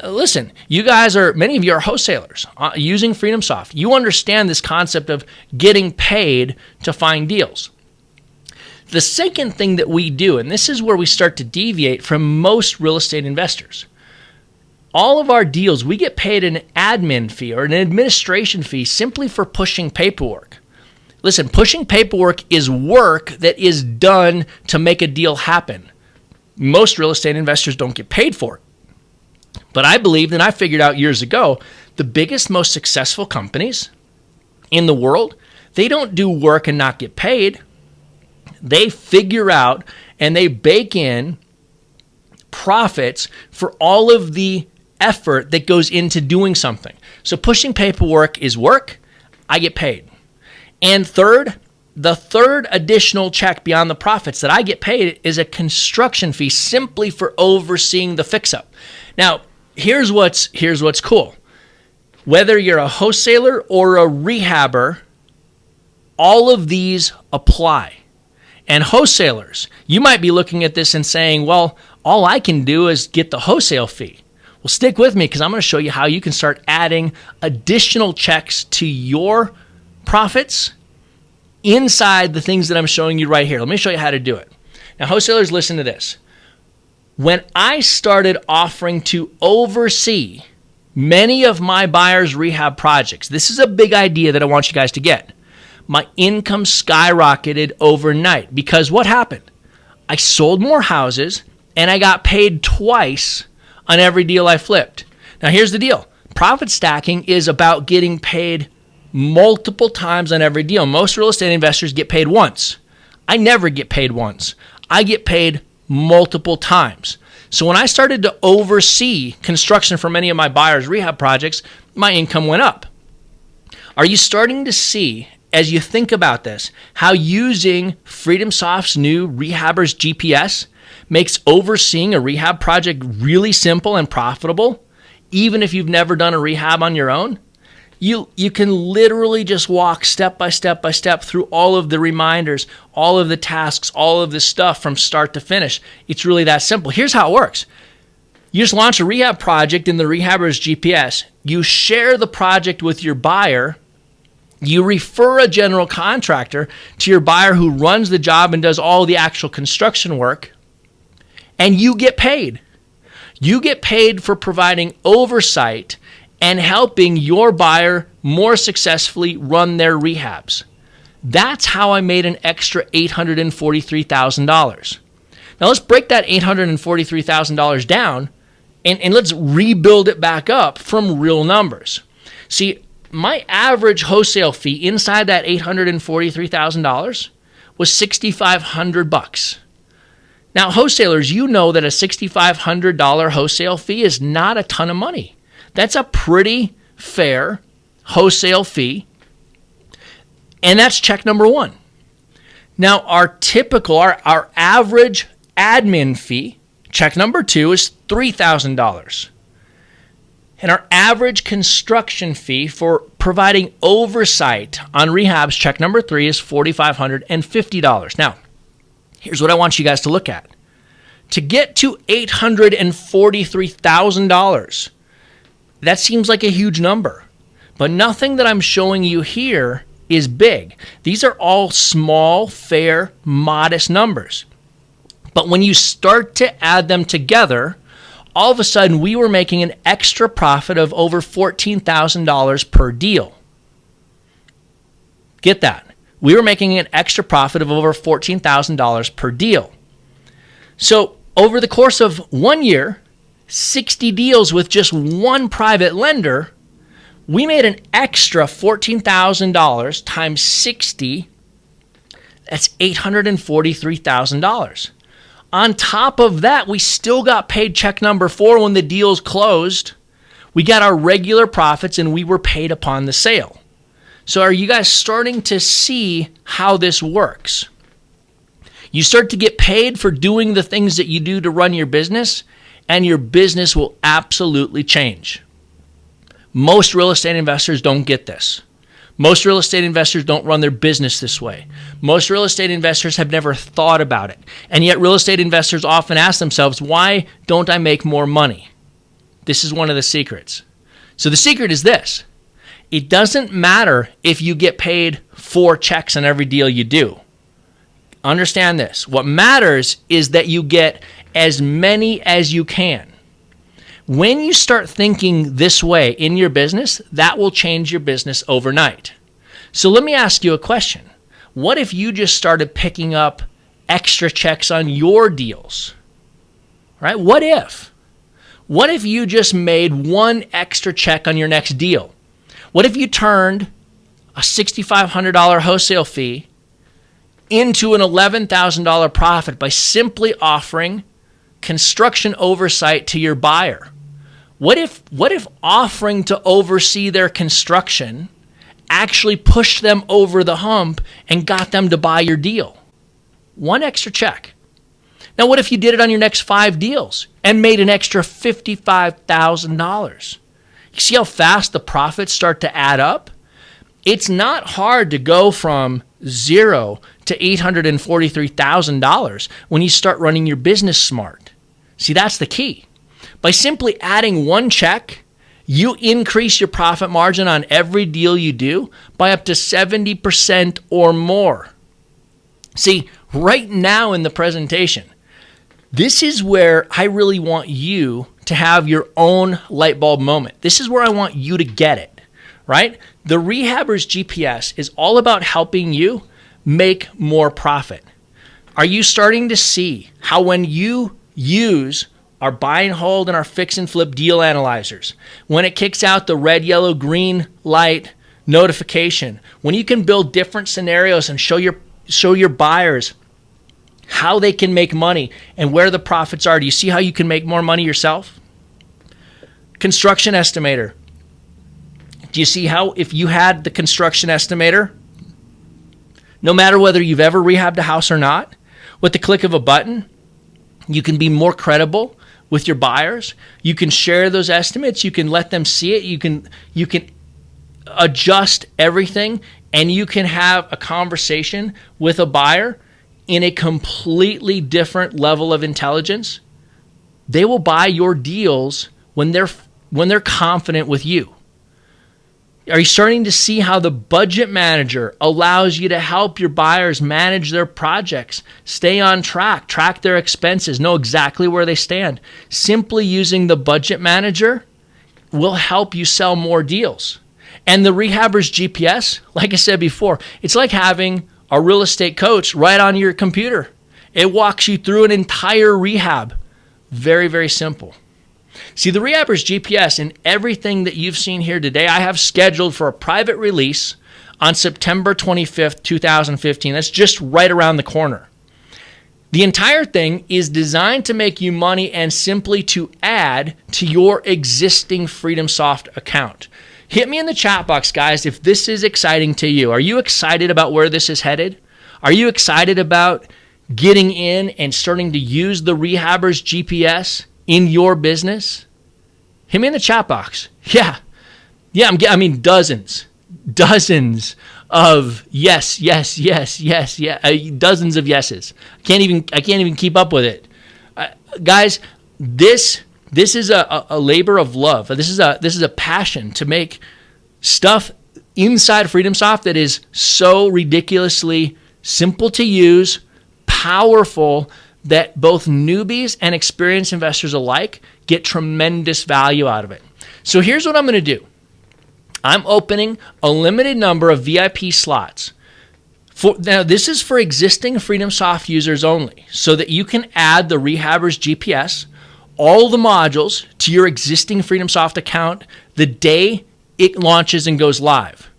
Listen, many of you are wholesalers using FreedomSoft. You understand this concept of getting paid to find deals. The second thing that we do, and this is where we start to deviate from most real estate investors, all of our deals, we get paid an admin fee or an administration fee simply for pushing paperwork. Listen, pushing paperwork is work that is done to make a deal happen. Most real estate investors don't get paid for it. But I believed, and I figured out years ago, the biggest, most successful companies in the world, they don't do work and not get paid. They figure out and they bake in profits for all of the effort that goes into doing something. So pushing paperwork is work. I get paid. And the third additional check beyond the profits that I get paid is a construction fee simply for overseeing the fix-up. Now, here's what's cool. Whether you're a wholesaler or a rehabber, all of these apply. And wholesalers, you might be looking at this and saying, well, all I can do is get the wholesale fee. Well, stick with me because I'm going to show you how you can start adding additional checks to your profits inside the things that I'm showing you right here. Let me show you how to do it. Now, wholesalers, listen to this. When I started offering to oversee many of my buyers' rehab projects, this is a big idea that I want you guys to get. My income skyrocketed overnight because what happened? I sold more houses and I got paid twice on every deal I flipped. Now, here's the deal. Profit stacking is about getting paid multiple times on every deal. Most real estate investors get paid once. I never get paid once. I get paid multiple times. So when I started to oversee construction for many of my buyers' rehab projects, my income went up. Are you starting to see, as you think about this, how using FreedomSoft's new Rehaber's GPS makes overseeing a rehab project really simple and profitable, even if you've never done a rehab on your own? You can literally just walk step by step by step through all of the reminders, all of the tasks, all of the stuff from start to finish. It's really that simple. Here's how it works. You just launch a rehab project in the Rehaber's GPS. You share the project with your buyer. You refer a general contractor to your buyer who runs the job and does all the actual construction work, and you get paid. You get paid for providing oversight and helping your buyer more successfully run their rehabs. That's how I made an extra $843,000. Now let's break that $843,000 down and let's rebuild it back up from real numbers. See, my average wholesale fee inside that $843,000 was $6,500. Now, wholesalers, you know that a $6,500 wholesale fee is not a ton of money. That's a pretty fair wholesale fee, and that's check number one. Now, our average admin fee, check number two, is $3,000. And our average construction fee for providing oversight on rehabs, check number three, is $4,550. Now, here's what I want you guys to look at. To get to $843,000, that seems like a huge number, but nothing that I'm showing you here is big. These are all small, fair, modest numbers. But when you start to add them together, all of a sudden we were making an extra profit of over $14,000 per deal. Get that. we were making an extra profit of over $14,000 per deal. So over the course of 1 year, 60 deals with just one private lender, we made an extra $14,000 times 60. That's $843,000. On top of that, we still got paid check number 4 when the deals closed. We got our regular profits and we were paid upon the sale. So are you guys starting to see how this works? You start to get paid for doing the things that you do to run your business, and your business will absolutely change. Most real estate investors don't get this. Most real estate investors don't run their business this way. Most real estate investors have never thought about it. And yet real estate investors often ask themselves, why don't I make more money? This is one of the secrets. So the secret is this. It doesn't matter if you get paid 4 checks on every deal you do. Understand this. What matters is that you get as many as you can. When you start thinking this way in your business, that will change your business overnight. So let me ask you a question. What if you just started picking up extra checks on your deals? Right? What if? What if you just made 1 extra check on your next deal? What if you turned a $6,500 wholesale fee into an $11,000 profit by simply offering construction oversight to your buyer? What if offering to oversee their construction actually pushed them over the hump and got them to buy your deal? 1 extra check. Now, what if you did it on your next 5 deals and made an extra $55,000? You see how fast the profits start to add up? It's not hard to go from 0 to $843,000 when you start running your business smart. See, that's the key. By simply adding 1 check, you increase your profit margin on every deal you do by up to 70% or more. See, right now in the presentation, this is where I really want you to have your own light bulb moment. This is where I want you to get it, right? The Rehaber's GPS is all about helping you make more profit. Are you starting to see how when you use our buy and hold and our fix and flip deal analyzers, when it kicks out the red, yellow, green light notification, when you can build different scenarios and show your buyers how they can make money and where the profits are, do you see how you can make more money yourself? Construction estimator. Do you see how if you had the construction estimator, no matter whether you've ever rehabbed a house or not, with the click of a button, you can be more credible with your buyers. You can share those estimates. You can let them see it. You can adjust everything, and you can have a conversation with a buyer in a completely different level of intelligence. They will buy your deals when they're confident with you. Are you starting to see how the budget manager allows you to help your buyers manage their projects, stay on track, track their expenses, know exactly where they stand? Simply using the budget manager will help you sell more deals. And the Rehaber's GPS, like I said before, it's like having a real estate coach right on your computer. It walks you through an entire rehab. Very, very simple. See, the Rehaber's GPS and everything that you've seen here today, I have scheduled for a private release on September 25th, 2015. That's just right around the corner. The entire thing is designed to make you money and simply to add to your existing FreedomSoft account. Hit me in the chat box, guys, if this is exciting to you. Are you excited about where this is headed? Are you excited about getting in and starting to use the Rehaber's GPS in your business? Hit me in the chat box. Yeah, I mean dozens of yes, dozens of yeses. I can't even keep up with it, guys. This is a labor of love. This is a passion to make stuff inside FreedomSoft that is so ridiculously simple to use, powerful, that both newbies and experienced investors alike get tremendous value out of it. So here's what I'm going to do. I'm opening a limited number of VIP slots Now, this is for existing Freedom Soft users only, so that you can add the Rehaber's GPS, all the modules, to your existing Freedom Soft account the day it launches and goes live.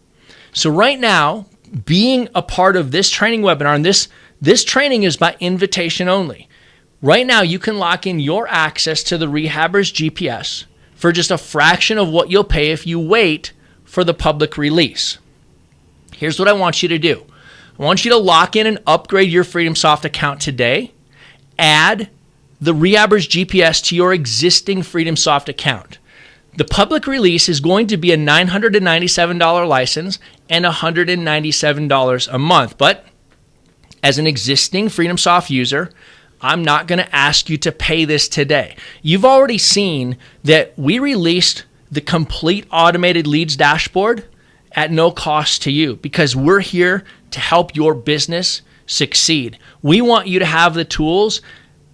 So right now, being a part of this training webinar, and this training is by invitation only. Right now, you can lock in your access to the Rehaber's GPS for just a fraction of what you'll pay if you wait for the public release. Here's what I want you to do. I want you to lock in and upgrade your Freedom Soft account today. Add the Rehaber's GPS to your existing Freedom Soft account. The public release is going to be a $997 license and $197 a month. But as an existing Freedom Soft user, I'm not going to ask you to pay this today. You've already seen that we released the complete automated leads dashboard at no cost to you because we're here to help your business succeed. We want you to have the tools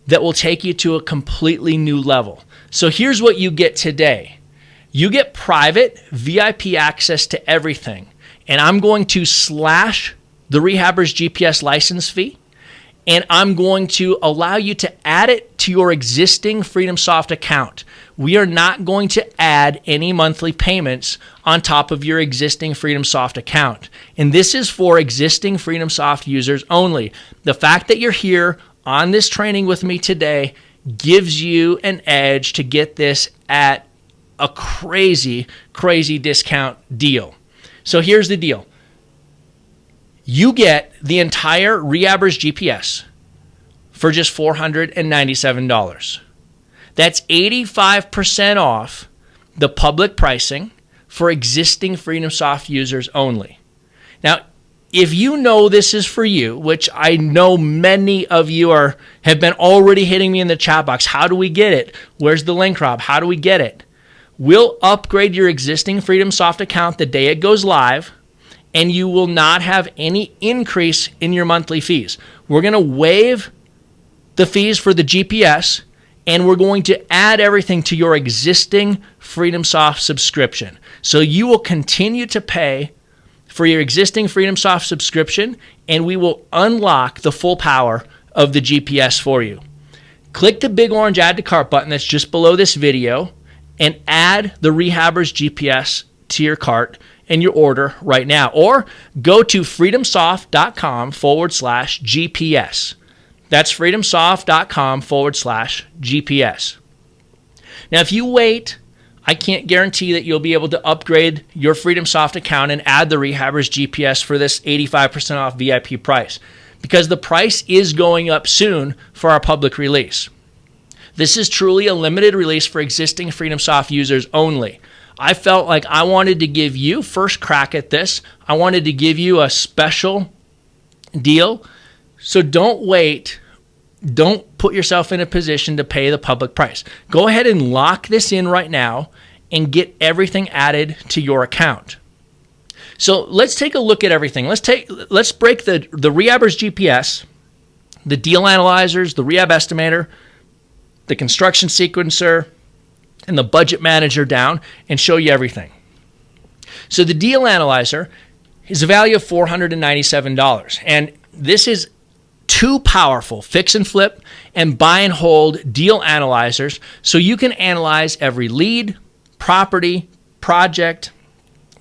that will take you to a completely new level. So here's what you get today. You get private VIP access to everything. And I'm going to slash the Rehaber's GPS license fee. And I'm going to allow you to add it to your existing Freedom Soft account. We are not going to add any monthly payments on top of your existing Freedom Soft account. And this is for existing Freedom Soft users only. The fact that you're here on this training with me today gives you an edge to get this at a crazy, crazy discount deal. So here's the deal. You get the entire Rehaber's GPS for just $497. That's 85% off the public pricing for existing Freedom Soft users only. Now, if you know this is for you, which I know many of you have been already hitting me in the chat box, how do we get it? Where's the link, Rob? How do we get it? We'll upgrade your existing Freedom Soft account the day it goes live, and you will not have any increase in your monthly fees. We're going to waive the fees for the GPS, and we're going to add everything to your existing Freedom Soft subscription. So you will continue to pay for your existing Freedom Soft subscription, and we will unlock the full power of the GPS for you. Click the big orange Add to Cart button that's just below this video and add the Rehaber's GPS to your cart and your order right now. Or go to freedomsoft.com/GPS. That's freedomsoft.com/GPS. Now, if you wait, I can't guarantee that you'll be able to upgrade your Freedom Soft account and add the Rehaber's GPS for this 85% off VIP price, because the price is going up soon for our public release. This is truly a limited release for existing Freedom Soft users only. I felt like I wanted to give you first crack at this. I wanted to give you a special deal. So don't wait. Don't put yourself in a position to pay the public price. Go ahead and lock this in right now and get everything added to your account. So let's take a look at everything. Let's break the Rehaber's GPS, the deal analyzers, the Rehab estimator, the construction sequencer, and the budget manager down and show you everything. So the deal analyzer is a value of $497. And this is two powerful fix and flip and buy and hold deal analyzers, so you can analyze every lead, property, project.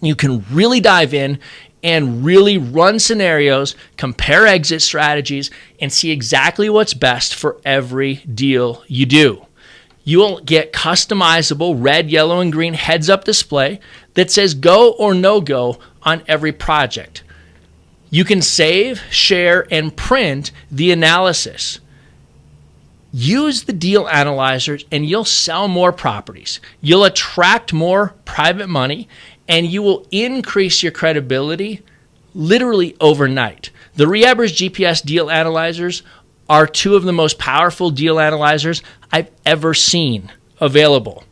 You can really dive in and really run scenarios, compare exit strategies, and see exactly what's best for every deal you do. You will get customizable red, yellow, and green heads-up display that says go or no go on every project. You can save, share, and print the analysis. Use the deal analyzers and you'll sell more properties. You'll attract more private money, and you will increase your credibility literally overnight. The Rehaber's GPS deal analyzers are two of the most powerful deal analyzers I've ever seen available.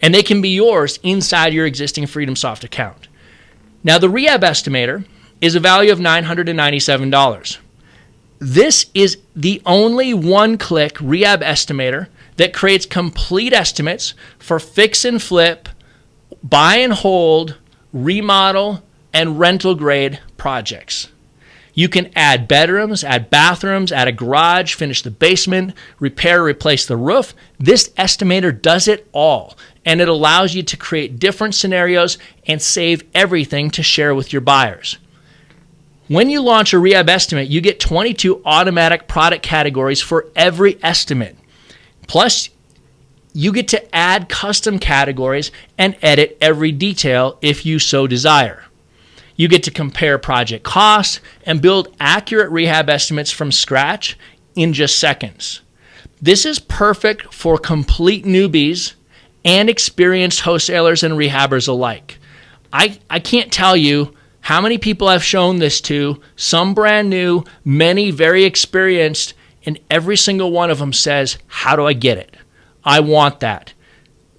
And they can be yours inside your existing Freedom Soft account. Now, the Rehab estimator is a value of $997. This is the only one-click Rehab estimator that creates complete estimates for fix and flip, buy and hold, remodel, and rental grade projects. You can add bedrooms, add bathrooms, add a garage, finish the basement, repair, replace the roof. This estimator does it all, and it allows you to create different scenarios and save everything to share with your buyers. When you launch a Rehab estimate, you get 22 automatic product categories for every estimate. Plus, you get to add custom categories and edit every detail if you so desire. You get to compare project costs and build accurate rehab estimates from scratch in just seconds. This is perfect for complete newbies and experienced wholesalers and rehabbers alike. I can't tell you how many people I've shown this to, some brand new, many very experienced, and every single one of them says, how do I get it? I want that.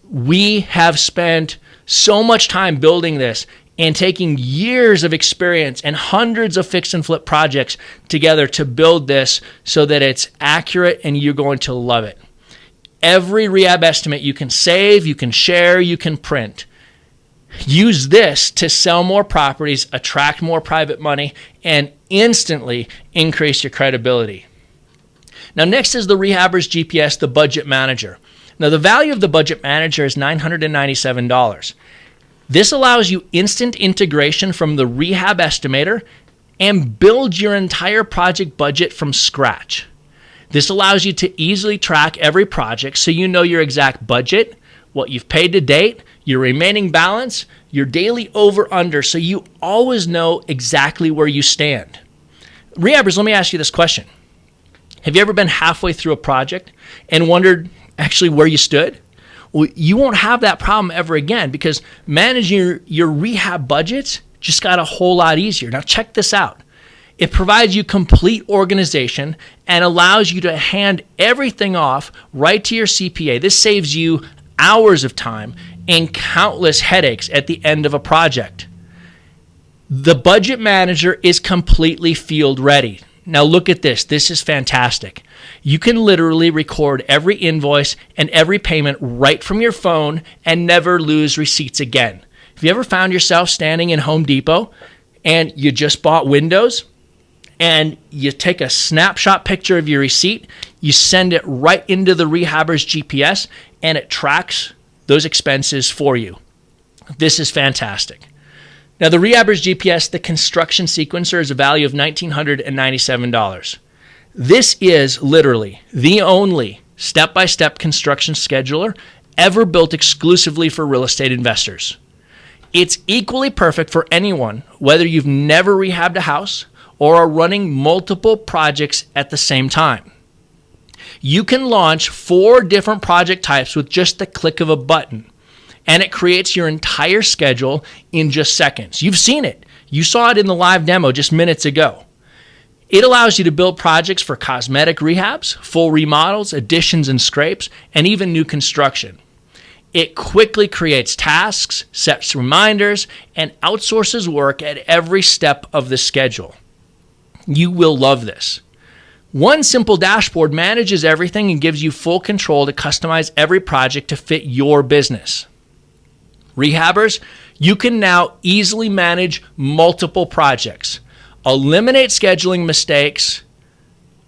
We have spent so much time building this and taking years of experience and hundreds of fix and flip projects together to build this so that it's accurate and you're going to love it. Every rehab estimate you can save, you can share, you can print. Use this to sell more properties, attract more private money, and instantly increase your credibility. Now, next is the Rehaber's GPS, the Budget Manager. Now, the value of the Budget Manager is $997. This allows you instant integration from the Rehab estimator and build your entire project budget from scratch. This allows you to easily track every project so you know your exact budget, what you've paid to date, your remaining balance, your daily over-under, so you always know exactly where you stand. Rehabbers, let me ask you this question. Have you ever been halfway through a project and wondered actually where you stood? Well, you won't have that problem ever again because managing your rehab budgets just got a whole lot easier. Now check this out. It provides you complete organization and allows you to hand everything off right to your CPA. This saves you hours of time and countless headaches at the end of a project. The Budget Manager is completely field ready. Now look at this. This is fantastic. You can literally record every invoice and every payment right from your phone and never lose receipts again. Have you ever found yourself standing in Home Depot and you just bought windows and you take a snapshot picture of your receipt, you send it right into the Rehaber's GPS, and it tracks those expenses for you? This is fantastic. Now, the Rehaber's GPS, the construction sequencer, is a value of $1,997. This is literally the only step-by-step construction scheduler ever built exclusively for real estate investors. It's equally perfect for anyone, whether you've never rehabbed a house or are running multiple projects at the same time. You can launch 4 different project types with just the click of a button, and it creates your entire schedule in just seconds. You've seen it. You saw it in the live demo just minutes ago. It allows you to build projects for cosmetic rehabs, full remodels, additions and scrapes, and even new construction. It quickly creates tasks, sets reminders, and outsources work at every step of the schedule. You will love this. One simple dashboard manages everything and gives you full control to customize every project to fit your business. Rehabbers, you can now easily manage multiple projects, eliminate scheduling mistakes,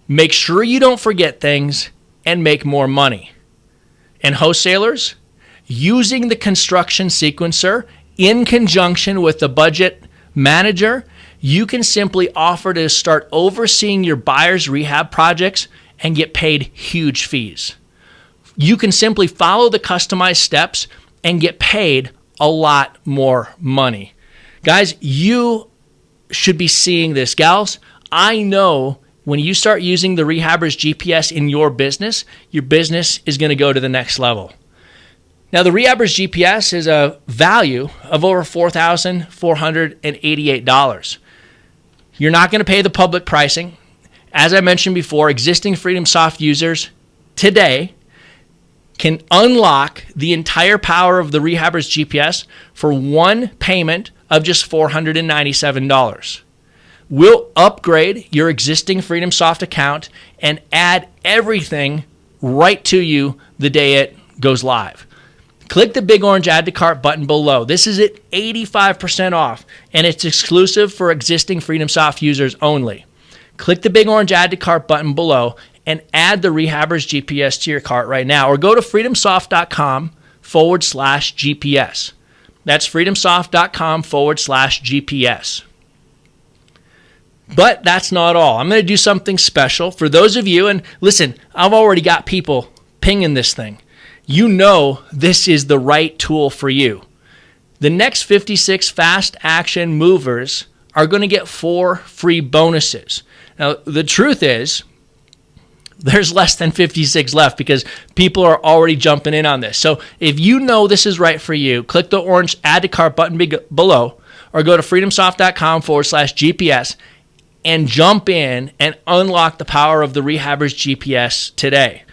make sure you don't forget things, and make more money. And wholesalers, using the construction sequencer in conjunction with the Budget Manager, you can simply offer to start overseeing your buyers' rehab projects and get paid huge fees. You can simply follow the customized steps and get paid a lot more money. Guys, you should be seeing this. Gals, I know when you start using the Rehaber's GPS in your business is going to go to the next level. Now, the Rehaber's GPS is a value of over $4,488. You're not going to pay the public pricing. As I mentioned before, existing FreedomSoft users today can unlock the entire power of the Rehaber's GPS for one payment of just $497. We'll upgrade your existing FreedomSoft account and add everything right to you the day it goes live. Click the big orange add to cart button below. This is at 85% off, and it's exclusive for existing FreedomSoft users only. Click the big orange add to cart button below and add the Rehaber's GPS to your cart right now, or go to freedomsoft.com/GPS. That's freedomsoft.com/GPS. But that's not all. I'm going to do something special for those of you, and listen, I've already got people pinging this thing. You know this is the right tool for you. The next 56 fast action movers are going to get 4 free bonuses. Now, the truth is, there's less than 56 left because people are already jumping in on this. So if you know this is right for you, click the orange add to cart button below, or go to freedomsoft.com/GPS and jump in and unlock the power of the Rehaber's GPS today.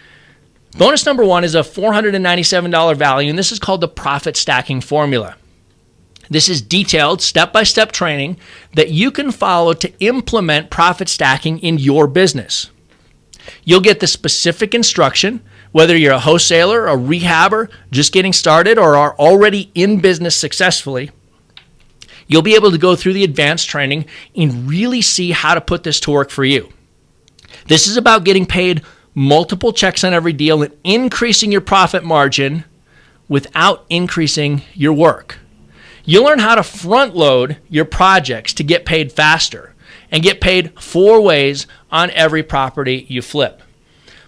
Bonus number 1 is a $497 value, and this is called the profit stacking formula. This is detailed step-by-step training that you can follow to implement profit stacking in your business. You'll get the specific instruction, whether you're a wholesaler, a rehabber, just getting started, or are already in business successfully. You'll be able to go through the advanced training and really see how to put this to work for you. This is about getting paid multiple checks on every deal and increasing your profit margin without increasing your work. You'll learn how to front load your projects to get paid faster and get paid 4 ways on every property you flip.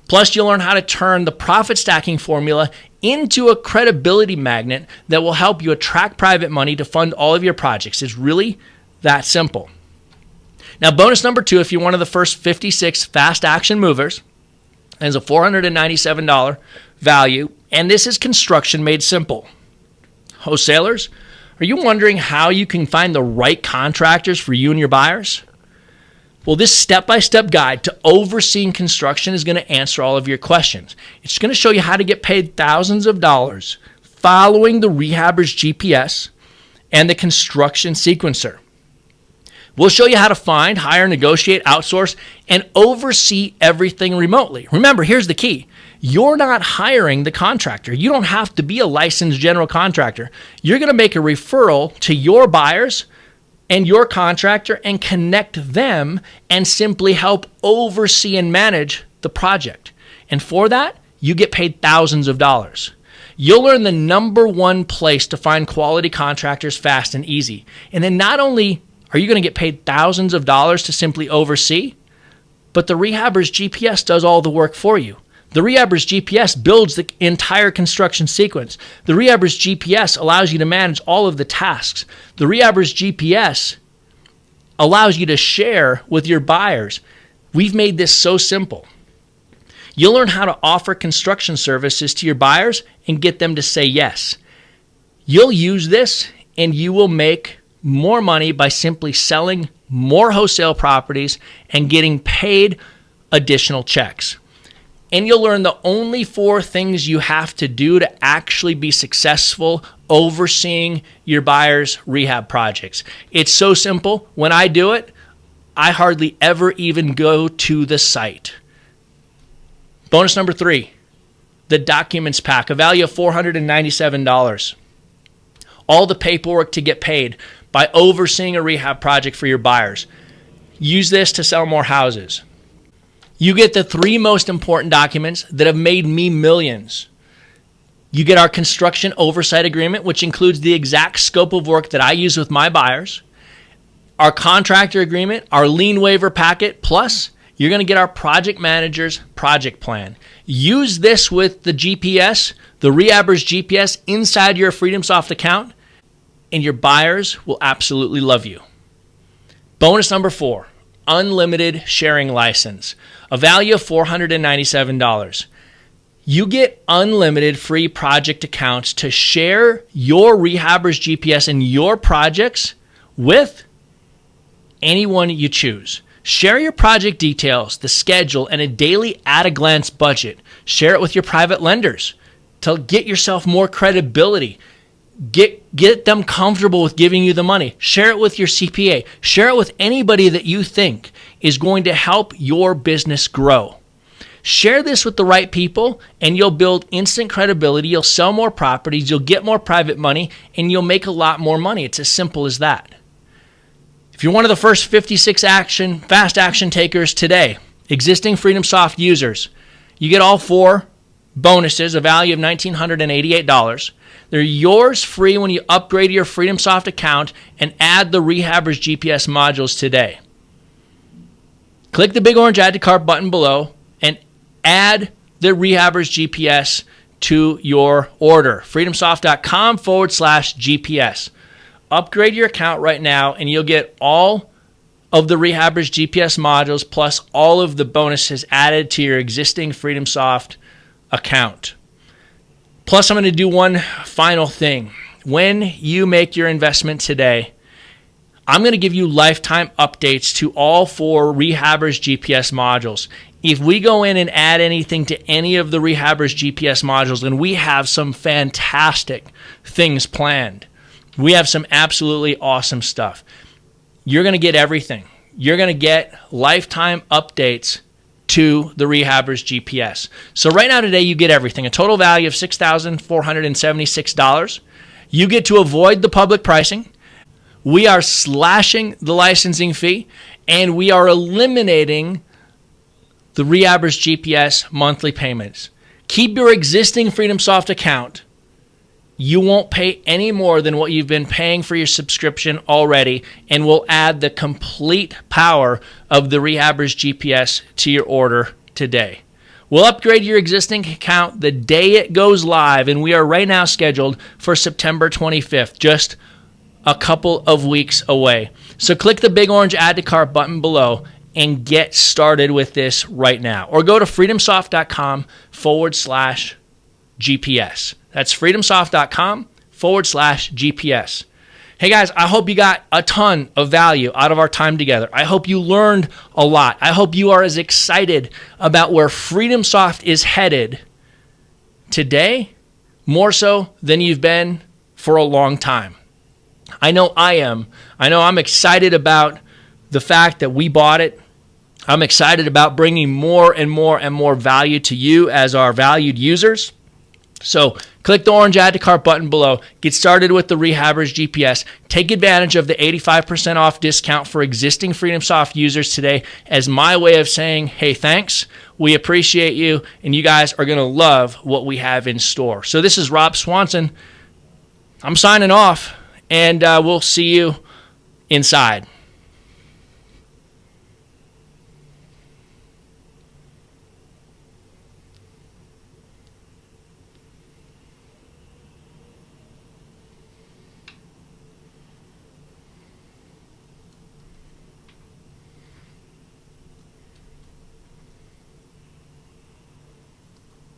Plus, you'll learn how to turn the profit stacking formula into a credibility magnet that will help you attract private money to fund all of your projects. It's really that simple. Now, bonus number 2, if you're one of the first 56 fast action movers, is a $497 value, and this is construction made simple. Wholesalers, are you wondering how you can find the right contractors for you and your buyers? Well, this step-by-step guide to overseeing construction is going to answer all of your questions. It's going to show you how to get paid thousands of dollars following the Rehaber's GPS and the construction sequencer. We'll show you how to find, hire, negotiate, outsource, and oversee everything remotely. Remember, here's the key. You're not hiring the contractor. You don't have to be a licensed general contractor. You're going to make a referral to your buyers and your contractor and connect them and simply help oversee and manage the project. And for that, you get paid thousands of dollars. You'll learn the number 1 place to find quality contractors fast and easy. And then not only are you going to get paid thousands of dollars to simply oversee, but the Rehaber's GPS does all the work for you. The Rehaber's GPS builds the entire construction sequence. The Rehaber's GPS allows you to manage all of the tasks. The Rehaber's GPS allows you to share with your buyers. We've made this so simple. You'll learn how to offer construction services to your buyers and get them to say yes. You'll use this and you will make more money by simply selling more wholesale properties and getting paid additional checks. And you'll learn the only 4 things you have to do to actually be successful overseeing your buyers' rehab projects. It's so simple. When I do it, I hardly ever even go to the site. Bonus number 3, the documents pack, a value of $497. All the paperwork to get paid by overseeing a rehab project for your buyers. Use this to sell more houses. You get the 3 most important documents that have made me millions. You get our construction oversight agreement, which includes the exact scope of work that I use with my buyers, our contractor agreement, our lien waiver packet, plus you're going to get our project manager's project plan. Use this with the GPS, the Rehaber's GPS inside your FreedomSoft account, and your buyers will absolutely love you. Bonus number 4, unlimited sharing license, a value of $497. You get unlimited free project accounts to share your Rehaber's GPS and your projects with anyone you choose. Share your project details, the schedule, and a daily at-a-glance budget. Share it with your private lenders to get yourself more credibility. Get them comfortable with giving you the money. Share it with your CPA. Share it with anybody that you think is going to help your business grow. Share this with the right people, and you'll build instant credibility. You'll sell more properties. You'll get more private money, and you'll make a lot more money. It's as simple as that. If you're one of the first 56 fast action takers today, existing Freedom Soft users, you get all 4 bonuses, a value of $1,988. They're yours free when you upgrade your Freedom Soft account and add the Rehaber's GPS modules today. Click the big orange Add to Cart button below and add the Rehaber's GPS to your order. freedomsoft.com/GPS. Upgrade your account right now and you'll get all of the Rehaber's GPS modules plus all of the bonuses added to your existing Freedom Soft account. Plus, I'm going to do one final thing. When you make your investment today, I'm going to give you lifetime updates to all 4 Rehaber's GPS modules. If we go in and add anything to any of the Rehaber's GPS modules, then we have some fantastic things planned. We have some absolutely awesome stuff. You're going to get everything. You're going to get lifetime updates to the Rehaber's GPS. So right now today you get everything, a total value of $6,476. You get to avoid the public pricing. We are slashing the licensing fee, and we are eliminating the Rehaber's GPS monthly payments. Keep your existing Freedom Soft account. You won't pay any more than what you've been paying for your subscription already, and we'll add the complete power of the Rehaber's GPS to your order today. We'll upgrade your existing account the day it goes live, and we are right now scheduled for September 25th, just a couple of weeks away. So click the big orange Add to Cart button below and get started with this right now. Or go to freedomsoft.com/GPS. That's freedomsoft.com/GPS. Hey guys, I hope you got a ton of value out of our time together. I hope you learned a lot. I hope you are as excited about where Freedom Soft is headed today, more so than you've been for a long time. I know I am. I know I'm excited about the fact that we bought it. I'm excited about bringing more and more and more value to you as our valued users. So click the orange Add to Cart button below. Get started with the Rehaber's GPS. Take advantage of the 85% off discount for existing Freedom Soft users today as my way of saying, hey, thanks. We appreciate you, and you guys are going to love what we have in store. So this is Rob Swanson. I'm signing off, and we'll see you inside.